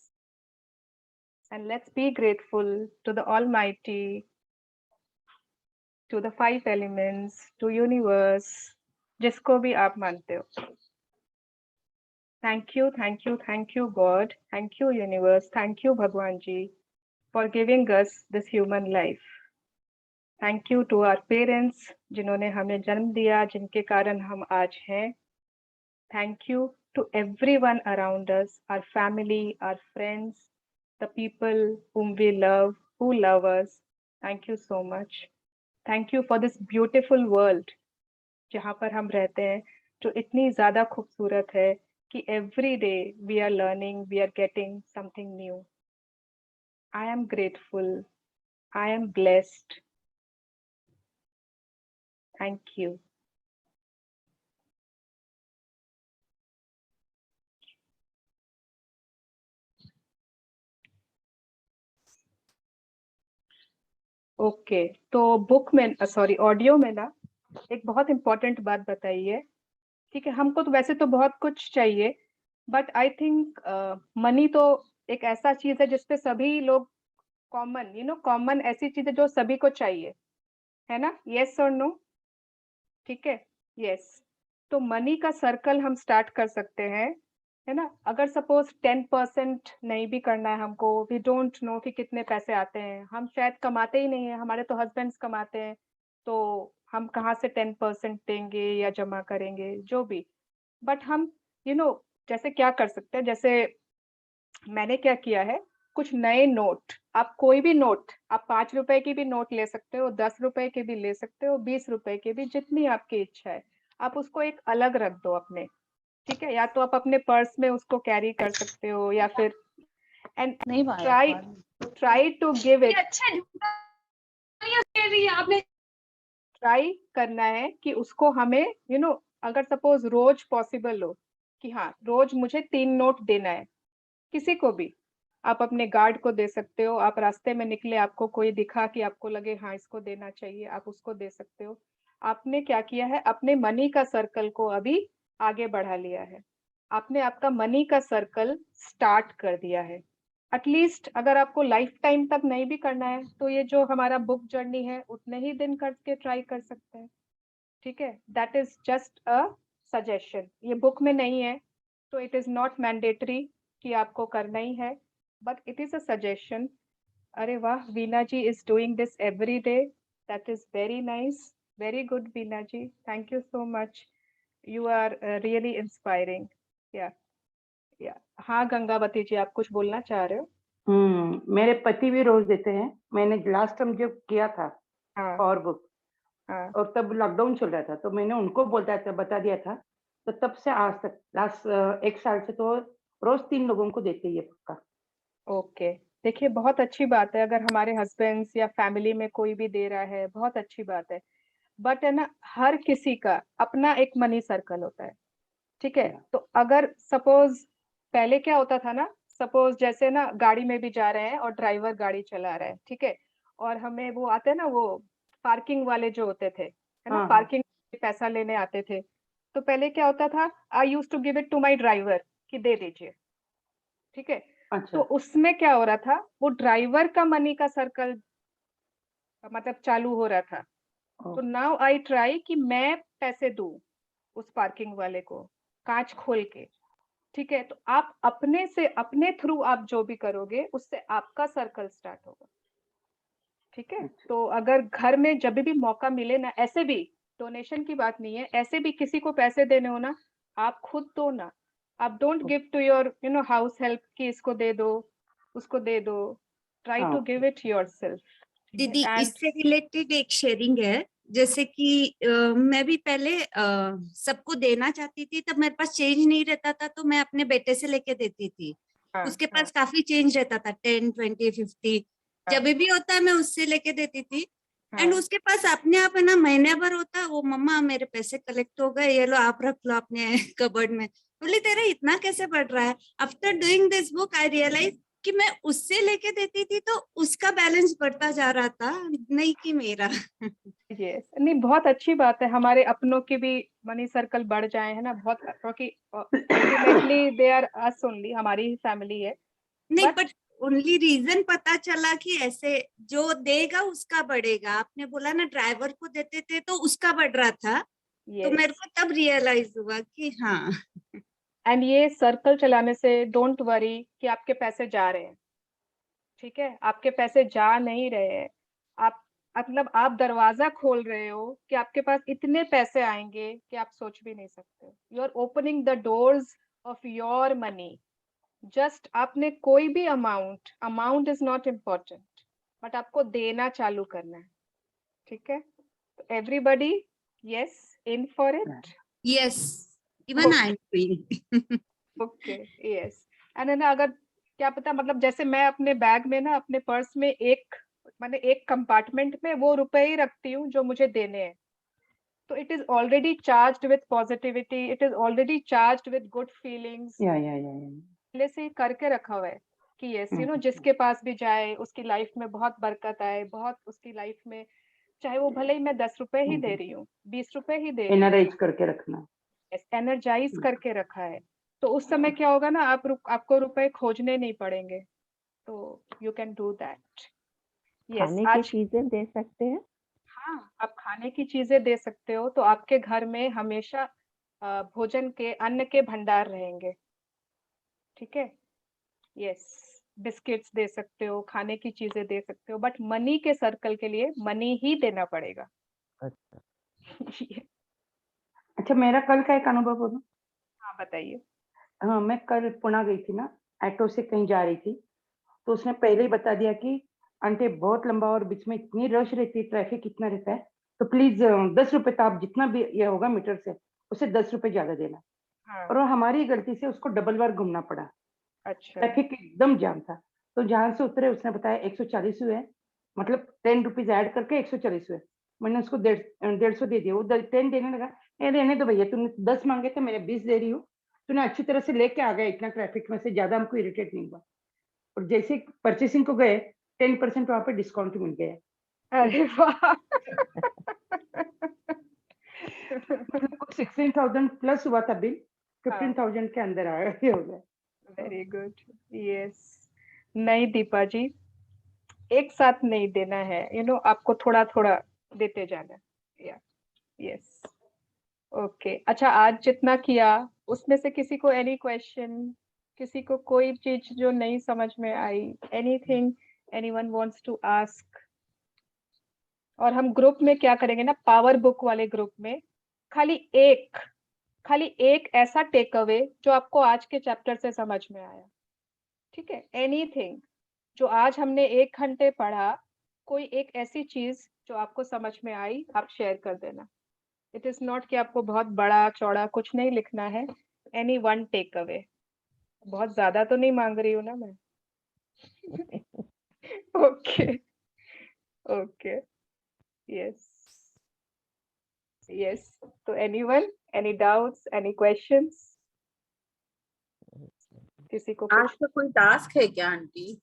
S1: and let's be grateful to the Almighty, to the 5 elements, to universe, जिसको भी आप मानते हो। Thank you, thank you, thank you God, thank you universe, thank you Bhagwan Ji for giving us this human life. Thank you to our parents, जिन्होंने हमें जन्म दिया, जिनके कारण हम आज हैं। Thank you to everyone around us, our family, our friends, the people whom we love, who love us. Thank you so much. Thank you for this beautiful world, जहाँ पर हम रहते हैं, जो इतनी ज़्यादा खूबसूरत है कि every day we are learning, we are getting something new. I am grateful. I am blessed. Thank you. Okay, तो बुक में, सॉरी, ऑडियो में ना एक बहुत इंपॉर्टेंट बात बताई है, ठीक है। हमको तो वैसे तो बहुत कुछ चाहिए, बट आई थिंक मनी तो एक ऐसा चीज है जिसपे सभी लोग कॉमन, कॉमन ऐसी चीज है जो सभी को चाहिए, है ना। यस और नो, ठीक है, यस। तो मनी का सर्कल हम स्टार्ट कर सकते हैं, है ना। अगर सपोज 10% नहीं भी करना है हमको, वी डोंट नो कि कितने पैसे आते हैं, हम शायद कमाते ही नहीं है, हमारे तो हस्बैंड्स कमाते हैं, तो हम कहाँ से 10% देंगे या जमा करेंगे, जो भी। बट हम जैसे क्या कर सकते हैं, जैसे मैंने क्या किया है, कुछ नए नोट, आप कोई भी नोट, आप 5 रुपए की भी नोट ले सकते हो, 10 रुपए के भी ले सकते हो, 20 रुपए के भी, जितनी आपकी इच्छा है, आप उसको एक अलग रख दो अपने, ठीक है। या तो आप अपने पर्स में उसको कैरी कर सकते हो, या फिर and try to give it. आपने ट्राई करना है कि उसको हमें अगर सपोज रोज पॉसिबल हो कि हाँ रोज मुझे 3 नोट देना है, किसी को भी, आप अपने गार्ड को दे सकते हो, आप रास्ते में निकले, आपको कोई दिखा कि आपको लगे हाँ इसको देना चाहिए, आप उसको दे सकते हो। आपने क्या किया है, अपने मनी का सर्कल को अभी आगे बढ़ा लिया है, आपने आपका मनी का सर्कल स्टार्ट कर दिया है। एटलीस्ट अगर आपको लाइफ टाइम तक नहीं भी करना है, तो ये जो हमारा बुक जर्नी है उतने ही दिन करके ट्राई कर सकते हैं, ठीक है। That is just a suggestion, ये बुक में नहीं है, तो इट इज नॉट मैंडेटरी कि आपको करना ही है, but it is a suggestion. अरे वाह, Veena ji is doing this every day, that is very nice, very good Veena ji, thank you so much, you are really inspiring. या हाँ गंगावती जी, आप कुछ बोलना चाह रहे हो?
S9: मेरे पति भी रोज देते हैं। मैंने लास्ट टाइम जब किया था और बुक, और तब लॉकडाउन चल रहा था, तो मैंने उनको बता दिया था, तो तब से आज तक लास्ट 1 साल से तो रोज 3 लोगों को देते ही है पक्का।
S1: ओके, देखिए बहुत अच्छी बात है, अगर हमारे हस्बैंड्स या फैमिली में कोई भी दे रहा है, बहुत अच्छी बात है। बट है ना, हर किसी का अपना एक मनी सर्कल होता है, ठीक है। तो अगर सपोज पहले क्या होता था ना, सपोज जैसे ना गाड़ी में भी जा रहे हैं और ड्राइवर गाड़ी चला रहा है, ठीक है, और हमें वो आते हैं ना, वो पार्किंग वाले जो होते थे, है ना, पार्किंग पैसा लेने आते थे, तो पहले क्या होता था, I used to give it to my driver कि दे दीजिए, ठीक है।
S9: अच्छा
S1: तो उसमें क्या हो रहा था, वो ड्राइवर का मनी का सर्कल मतलब चालू हो रहा था। तो नाउ आई ट्राई कि मैं पैसे दूं उस पार्किंग वाले को कांच खोल के, ठीक है। तो आप अपने से, अपने थ्रू आप जो भी करोगे उससे आपका सर्कल स्टार्ट होगा, ठीक है। तो अगर घर में जब भी मौका मिले ना, ऐसे भी डोनेशन की बात नहीं है, ऐसे भी किसी को पैसे देने हो ना, आप खुद दो ना। आप don't give to your house help कि इसको दे दो, उसको दे दो। Try to give it yourself.
S14: दीदी
S1: एंड
S14: इससे रिलेटेड एक शेयरिंग है, जैसे कि मैं भी पहले सबको देना चाहती थी, तब मेरे पास चेंज नहीं रहता था तो मैं अपने बेटे से लेके देती थी। उसके पास काफी चेंज रहता था, 10, 20, 50 जब भी होता है मैं उससे लेके देती थी। एंड उसके पास अपने आप है ना, महीने भर होता, वो मम्मा मेरे पैसे कलेक्ट हो गए, ये लो आप रख लो अपने कबर्ड में। बोली तेरा इतना कैसे बढ़ रहा है? After doing this book I realise कि मैं उससे लेके देती थी तो उसका बैलेंस बढ़ता जा रहा था, नहीं कि मेरा।
S1: यस, नहीं बहुत अच्छी बात है, हमारे अपनों की भी मनी सर्कल बढ़ जाए, है ना। बहुत, क्योंकि ultimately they are us only, हमारी ही फैमिली है।
S14: नहीं
S1: But-
S14: बट ओनली रीजन पता चला कि ऐसे जो देगा उसका बढ़ेगा। आपने बोला ना ड्राइवर को देते थे तो उसका बढ़ रहा था, तो मेरे को तब रियलाइज हुआ कि हाँ।
S1: एंड ये सर्कल चलाने से डोंट वरी कि आपके पैसे जा रहे हैं, ठीक है। आपके पैसे जा नहीं रहे हैं, आप मतलब आप दरवाजा खोल रहे हो कि आपके पास इतने पैसे आएंगे कि आप सोच भी नहीं सकते। You are opening the doors of your money. Just आपने कोई भी amount is not important, but आपको देना चालू करना है, ठीक है। Everybody yes, in for it.
S14: Yes, even I am doing.
S1: Okay, yes. And ना, अगर क्या पता, मतलब जैसे मैं अपने बैग में ना, अपने पर्स में एक, मैंने एक कंपार्टमेंट में वो रुपए ही रखती हूँ जो मुझे देने हैं। तो it is already charged with positivity, it is already charged with good feelings.
S9: या
S1: पहले से ही करके रखा हुआ है कि यस, जिसके पास भी जाए उसकी लाइफ में बहुत बरकत आए, बहुत उसकी लाइफ में, चाहे वो भले ही मैं 10 रुपए ही दे रही हूँ, 20 रुपए ही दे रही हूँ,
S9: एनराइज करके रखना।
S1: एनर्जाइज करके रखा है। तो उस समय क्या होगा ना, आपको रुपए खोजने नहीं पड़ेंगे। तो you can do that. Yes,
S4: खाने की
S1: आज
S4: चीजें दे सकते हैं।
S1: हाँ, आप खाने की चीजें दे सकते हो, तो आपके घर में हमेशा भोजन के, अन्न के भंडार रहेंगे, ठीक है। यस, बिस्किट्स दे सकते हो, खाने की चीजें दे सकते हो, बट मनी के सर्कल के लिए मनी ही देना पड़ेगा।
S9: अच्छा, मेरा कल का एक अनुभव बोलूं।
S1: हाँ, बताइए।
S9: हाँ, मैं कल पुणे गई थी ना, ऑटो से कहीं जा रही थी, तो उसने पहले ही बता दिया कि आंटी बहुत लंबा और बीच में इतनी रश रहती है, ट्रैफिक इतना रहता है, तो प्लीज 10 रुपए का आप जितना भी ये होगा मीटर से उसे 10 रुपए ज्यादा देना। और वो हमारी गलती से उसको डबल बार घूमना पड़ा।
S1: अच्छा,
S9: ट्रैफिक एकदम जाम था। तो जहां से उतरे उसने बताया 140 हुए, मतलब 10 रुपीज ऐड करके 140 हुए। मैंने उसको 150 दे दिया। वो 10 देने लगा, नहीं रहने दो भैया, तुमने 10 मांगे थे, मैंने 20 दे रही हूँ, तूने अच्छी तरह से लेके आ गया, इतना ट्रैफिक में से ज्यादा हमको इरिटेट नहीं हुआ। और जैसे परचेसिंग को गए 10% वहां पे डिस्काउंट मिल गया।
S1: अरे वाह।
S9: 16,000 प्लस हुआ था बिल, 15,000 के अंदर आया, ये हो गया।
S1: Very good. यस, नहीं दीपा जी, एक साथ नहीं देना है, आपको थोड़ा थोड़ा देते जाना है। Yes, okay. अच्छा, आज जितना किया उसमें से किसी को एनी क्वेश्चन, किसी को कोई चीज जो नहीं समझ में आई, anything anyone wants to ask? और हम ग्रुप में क्या करेंगे ना, पावर बुक वाले ग्रुप में खाली एक ऐसा टेक अवे जो आपको आज के चैप्टर से समझ में आया, ठीक है। एनीथिंग जो आज हमने 1 घंटे पढ़ा, कोई एक ऐसी चीज जो आपको समझ में आई, आप शेयर कर देना। इट इज नॉट कि आपको बहुत बड़ा चौड़ा कुछ नहीं लिखना है, एनी वन टेक अवे। बहुत ज्यादा तो नहीं मांग रही हूँ ना मैं। Okay, okay, yes, yes. तो anyone, any doubts, any questions? किसी को
S5: आज का कोई टास्क है क्या आंटी?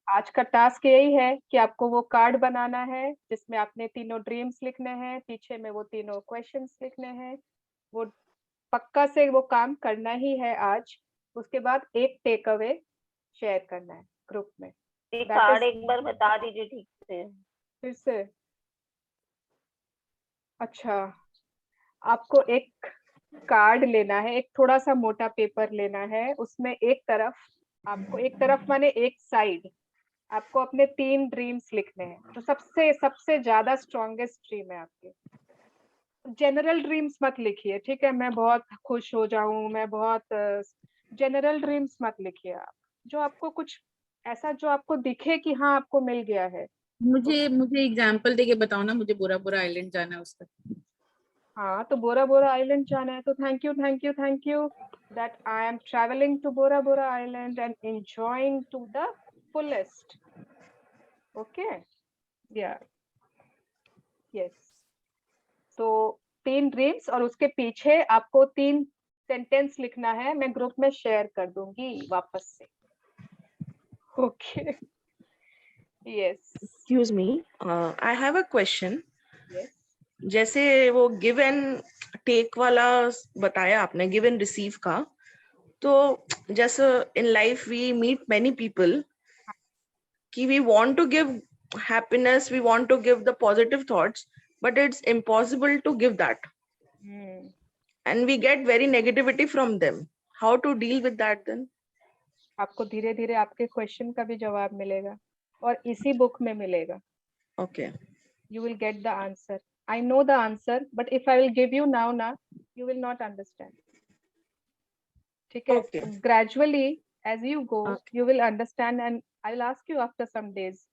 S1: आज का टास्क यही है कि आपको वो कार्ड बनाना है जिसमें आपने तीनों ड्रीम्स लिखने हैं, पीछे में वो तीनों क्वेश्चंस लिखने हैं। वो पक्का से वो काम करना ही है आज। उसके बाद एक टेक अवे शेयर करना है ग्रुप में।
S4: ये
S1: That
S4: कार्ड
S1: is-
S4: एक बार बता दीजिए ठीक से।
S1: फिर से, अच्छा, आपको एक कार्ड लेना है, एक थोड़ा सा मोटा पेपर लेना है, उसमें एक तरफ माने एक साइड आपको अपने 3 ड्रीम्स लिखने हैं। तो सबसे ज्यादा स्ट्रॉन्गेस्ट ड्रीम है आपके। जनरल ड्रीम्स मत लिखिए, ठीक है, मैं बहुत खुश हो जाऊं, मैं बहुत, जनरल ड्रीम्स मत लिखिए आप। जो आपको कुछ ऐसा जो आपको दिखे कि हाँ आपको मिल गया है।
S5: मुझे एग्जांपल देके बताओ ना, मुझे बोरा बोरा आइलैंड जाना है उसका।
S1: हाँ, तो बोरा बोरा आइलैंड जाना है, तो thank you that I am traveling to Bora Bora Island and enjoying to the fullest. Okay? Yeah. Yes. तो 3 ड्रीम्स और उसके पीछे आपको 3 सेंटेंस लिखना है, मैं ग्रुप में शेयर कर दूंगी वापस से। Okay. Yes.
S15: Excuse me, I have a question.
S1: Yes.
S15: जैसे वो गिव एंड टेक वाला बताया आपने, गिव एंड रिसीव का, तो जैसे in life we meet many people कि we want to give happiness, we want to give the positive thoughts, but it's impossible to give that and we get very negativity from them. How to deal with that then?
S1: आपको धीरे धीरे आपके question का भी जवाब मिलेगा और इसी बुक में मिलेगा।
S15: Okay.
S1: You will get the answer. I know the answer, but if I will give you now, you will not understand. ठीक है?
S15: Okay.
S1: So gradually, as you go,
S15: Okay.
S1: you will understand, and I will ask you after some days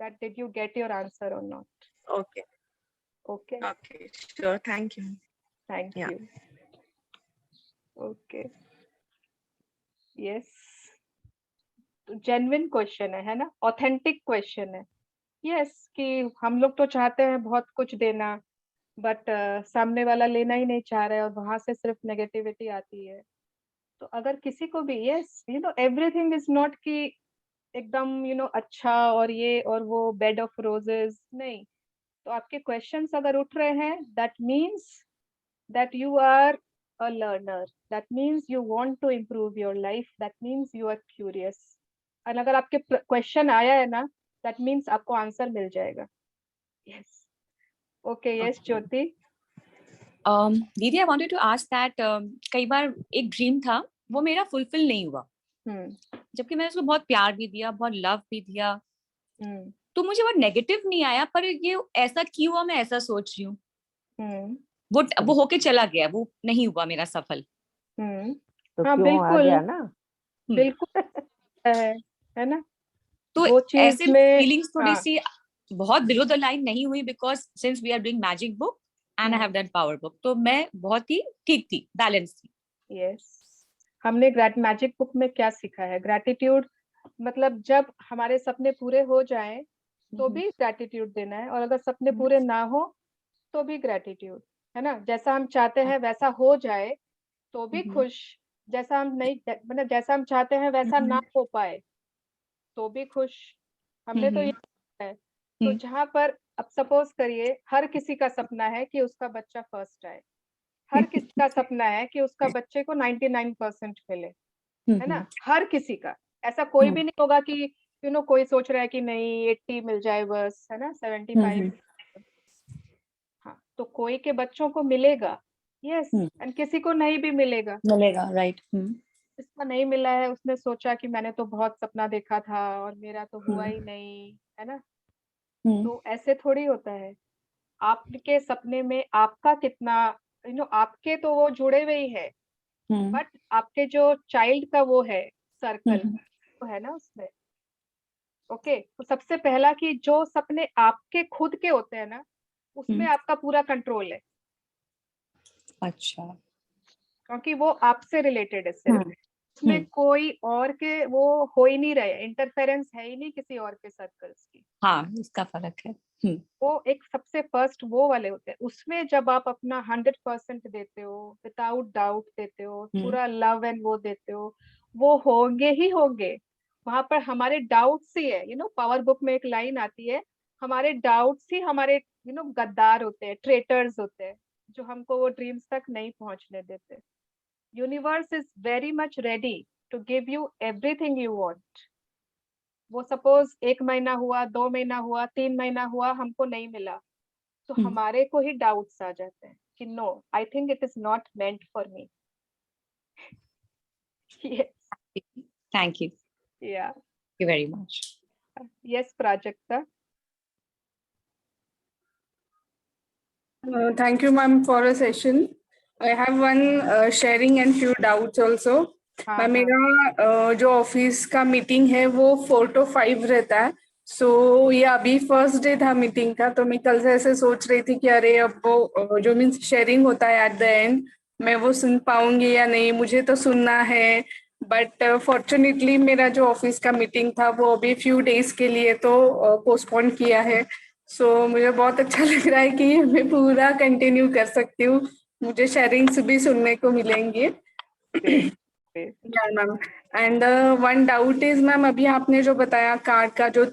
S1: that did you get your answer or not.
S15: Okay.
S1: Okay.
S15: Okay. Sure. Thank you.
S1: Thank
S15: Yeah.
S1: you. Okay. Yes. Genuine question है ना, authentic question है। Yes, कि हम लोग तो चाहते हैं बहुत कुछ देना, बट सामने वाला लेना ही नहीं चाह रहा है और वहां से सिर्फ नेगेटिविटी आती है। तो अगर किसी को भी, यस, एवरीथिंग इज नॉट कि एकदम अच्छा और ये और वो बेड ऑफ रोजेस नहीं। तो आपके क्वेश्चंस अगर उठ रहे हैं, that means that you are a learner, that means you want to improve your life, that means you are curious। और अगर आपके क्वेश्चन आया है ना, that means आपको आंसर मिल जाएगा। yes, okay, yes, Jyoti.
S6: दीदी, I wanted to ask that कई बार एक ड्रीम था, वो मेरा फुलफिल नहीं हुआ, जबकि मैंने उसको बहुत प्यार भी दिया, बहुत लव भी दिया, तो मुझे वो नेगेटिव नहीं आया, पर ये ऐसा क्यों हुआ, मैं ऐसा सोच रही हूँ। वो होके चला गया, वो नहीं हुआ मेरा सफल।
S4: तो
S1: हाँ,
S4: क्यों आ गया ना?
S1: बिल्कुल है ना।
S6: तो
S1: वो चीज
S6: ऐसे
S1: में
S6: फीलिंग्स थोड़ी
S1: हाँ,
S6: सी बहुत बिलो द लाइन नहीं हुई, because since we are doing magic book and I have done power book, तो मैं बहुत ही ठीक थी, बैलेंस थी।
S1: यस, हमने मैजिक बुक में क्या सीखा है, ग्रैटिट्यूड, मतलब जब हमारे सपने पूरे हो जाएं तो भी ग्रैटिट्यूड देना है, और अगर सपने पूरे ना हो तो भी ग्रैटिट्यूड, है ना। जैसा हम चाहते हैं वैसा हो जाए तो भी खुश, जैसा हम नहीं, मतलब जैसा हम चाहते हैं वैसा ना हो पाए तो भी खुश। हमने तो ये है। तो जहां पर अब सपोज करिए हर किसी का सपना है कि उसका बच्चा फर्स्ट आए, हर किसी का सपना है कि उसका बच्चे को 99% मिले, है ना, हर किसी का। ऐसा कोई भी नहीं होगा कि कोई सोच रहा है कि नहीं 80 मिल जाए बस, है ना, 75। हाँ, तो कोई के बच्चों को मिलेगा, यस, एंड किसी को नहीं भी मिलेगा,
S6: राइट।
S1: जिसका नहीं मिला है उसने सोचा कि मैंने तो बहुत सपना देखा था और मेरा तो हुआ ही नहीं, है ना। तो ऐसे थोड़ी होता है। आपके सपने में आपका कितना, आपके तो वो जुड़े हुए ही है, बट आपके जो चाइल्ड का वो है सर्कल, तो है ना उसमें। ओके, तो सबसे पहला कि जो सपने आपके खुद के होते हैं ना, उसमें आपका पूरा कंट्रोल है।
S6: अच्छा।
S1: क्योंकि वो आपसे रिलेटेड है सिर्फ, उसमें कोई और के वो हो ही नहीं रहे, इंटरफेरेंस है ही नहीं किसी और के सर्कल्स की।
S6: हाँ, इसका फर्क है।
S1: वो एक सबसे फर्स्ट वो वाले होते हैं, उसमें जब आप अपना 100% देते हो, विदाउट डाउट देते हो, पूरा लव एंड वो देते हो, वो होंगे ही होंगे। वहां पर हमारे डाउट्स ही है, पावर बुक में एक लाइन आती है, हमारे डाउट्स ही हमारे गद्दार होते हैं, ट्रेटर्स होते हैं, जो हमको वो ड्रीम्स तक नहीं पहुंचने देते। Universe is very much ready to to give you everything you want. वो सपोज 1 महीना हुआ, 2 महीना हुआ, 3 महीना हुआ, हमको नहीं मिला, तो हमारे को ही डाउट्स आ जाते हैं कि no, I think it is not meant for me.
S6: Thank you.
S1: Yeah.
S6: Thank you very much.
S1: Yes, Prajakta.
S16: Thank you, ma'am, for a session. I have one sharing and few doubts also. Ma'am मेरा जो office का meeting है वो 4 to 5 रहता है. सो ये अभी first day था मीटिंग का, तो मैं कल से ऐसे सोच रही थी कि अरे अब वो जो मीन्स शेयरिंग होता है एट द एंड, मैं वो सुन पाऊंगी या नहीं, मुझे तो सुनना है. बट फॉर्चुनेटली मेरा जो ऑफिस का मीटिंग था वो अभी फ्यू डेज के लिए तो पोस्टपोन किया है. सो मुझे बहुत अच्छा लग रहा है कि मैं पूरा कंटिन्यू कर सकती हूँ, मुझे शेयरिंग्स भी सुनने को मिलेंगे. Ma'am and one doubt is ma'am, अभी आपने जो बताया कार्ड का जो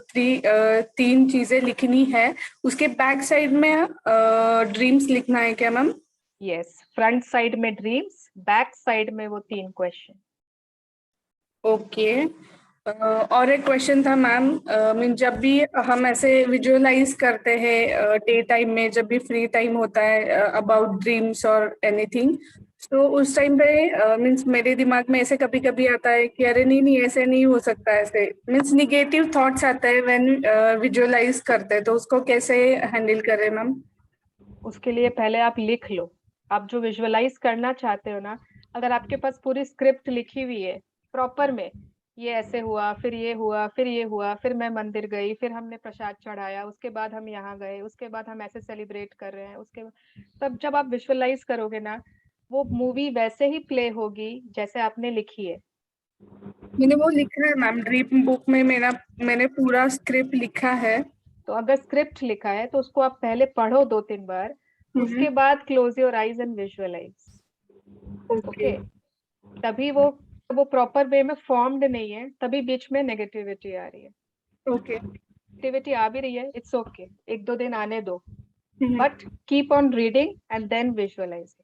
S16: 3 चीजें लिखनी है, उसके बैक साइड में ड्रीम्स लिखना है क्या मैम?
S1: यस, फ्रंट साइड में ड्रीम्स, बैक साइड में वो 3 क्वेश्चन.
S16: ओके. और एक क्वेश्चन था मैम, मीन जब भी हम ऐसे विजुअलाइज करते हैं डे टाइम में, जब भी फ्री टाइम होता है अबाउट ड्रीम्स और एनीथिंग, तो उस टाइम पे मीन्स मेरे दिमाग में ऐसे कभी कभी आता है कि अरे नहीं ऐसे नहीं हो सकता, ऐसे मीन्स निगेटिव थॉट्स आते हैं व्हेन विजुअलाइज करते हैं, तो उसको कैसे हैंडल करें मैम?
S1: उसके लिए पहले आप लिख लो, आप जो विजुअलाइज करना चाहते हो ना, अगर आपके पास पूरी स्क्रिप्ट लिखी हुई है प्रॉपर में, ये ऐसे हुआ, फिर ये हुआ, फिर ये हुआ, फिर मैं मंदिर गई, फिर हमने प्रसाद चढ़ाया, उसके बाद हम यहाँ गए, उसके बाद हम ऐसे सेलिब्रेट कर रहे हैं, उसके तब जब आप विजुअलाइज करोगे ना, वो मूवी वैसे ही प्ले होगी जैसे आपने लिखी है.
S16: मैंने वो लिखा है मैम, ड्रीम बुक में मैंने पूरा स्क्रिप्ट लिखा है.
S1: तो अगर स्क्रिप्ट लिखा है तो उसको आप पहले पढ़ो 2-3 बार, उसके बाद close your eyes and visualise. Okay, तभी वो प्रॉपर वे में फॉर्म्ड नहीं है, तभी बीच में नेगेटिविटी आ रही है.
S16: ओके,
S1: नेगेटिविटी आ भी रही है, इट्स ओके, 1-2 दिन आने दो, but keep on reading and then visualise,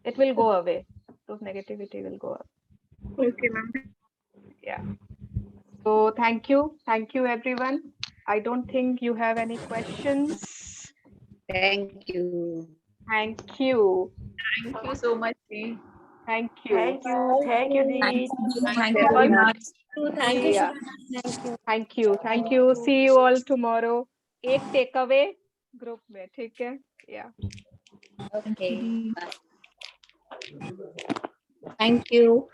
S1: it will go away, तो negativity will go away.
S16: Okay ma'am.
S1: Yeah. So thank you everyone. I don't think you have any questions.
S2: Thank you.
S1: Thank you.
S5: Thank you so much.
S1: Thank you.
S4: Thank you, Dee.
S6: Thank you very much.
S1: Thank you. See you all tomorrow. एक takeaway group में, ठीक है? Yeah.
S11: Okay.
S2: Thank you.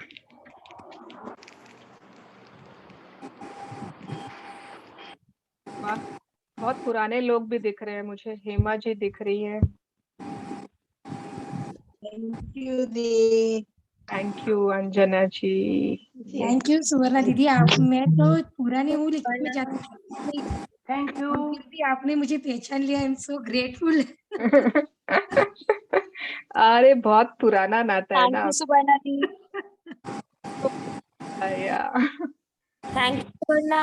S1: वाह, बहुत पुराने लोग भी दिख रहे हैं मुझे. हेमा जी दिख रही है.
S12: थैंक यू दी.
S1: Thank you Anjana ji.
S17: Thank you Suvarna दीदी. मैं तो पुराने हूँ लेकिन मैं जाती थी.
S9: Thank you.
S17: दीदी आपने मुझे पहचान लिया. I am so grateful.
S1: अरे बहुत पुराना नाता है ना.
S6: सुवर्णा दी.
S4: Thank you, Suvarna.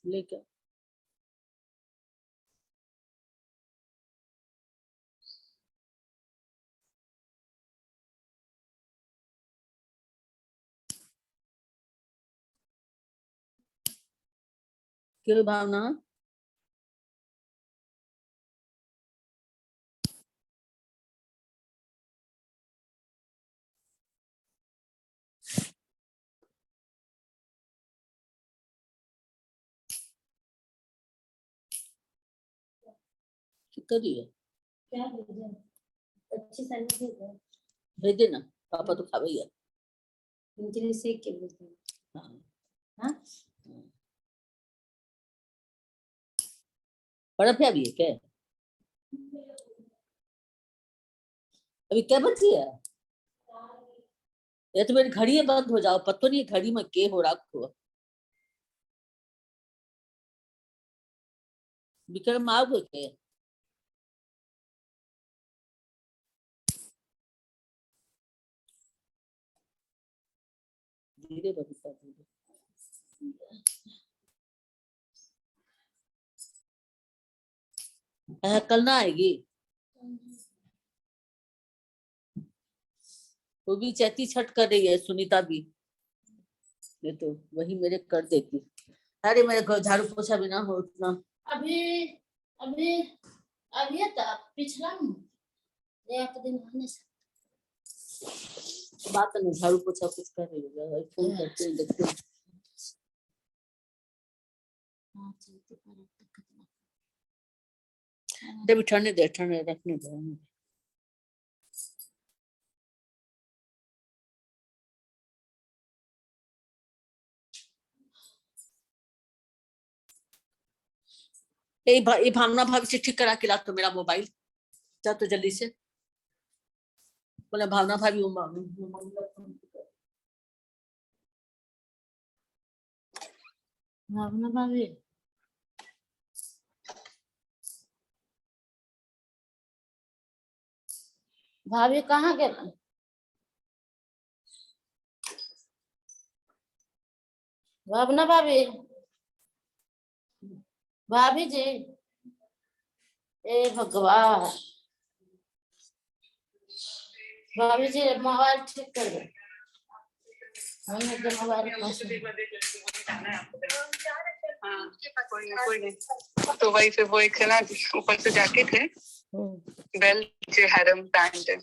S18: लेकर क्यों भावना? करिए
S11: क्या भेजें? अच्छी सैंडविच भेजें।
S18: भेज देना, पापा तो खा भैया।
S11: उनके लिए सेक के भेज देना। हाँ
S18: बर्फ है अभी क्या? अभी क्या बची है? ये तो मेरी घड़ी है, बंद हो जाओ, पता नहीं घड़ी में के हो रखो। विक्रम आओगे के? धीरे बबीता धीरे। कल ना आएगी? वो भी चैती छठ कर रही है, सुनीता भी। ये तो वही मेरे कर देती। अरे मेरे घर झाड़ू पोछा भी ना हो उतना।
S11: अभी अभी अभी तो पिछला एक दिन आने से
S18: बात नहीं, झाड़ू पोछा कुछ कर रही है, फोन करते हैं देखते हैं। जब ठंडे दे, ठंडे रखने दे। ये भावना भाभी से ठीक करा के ला तो मेरा मोबाइल, जा तो जल्दी से। बोला भावना भाभी
S11: भावना भाभी भाभी कहाँ गए? भावना भाभी भाभी जी, ए भगवान, भाभी जी मोबाइल ठीक कर दो। मोबाइल
S19: कोई नहीं। तो वही फिर वो एक ना ऊपर से जैकेट है, बेल जो हैरम पैंट है।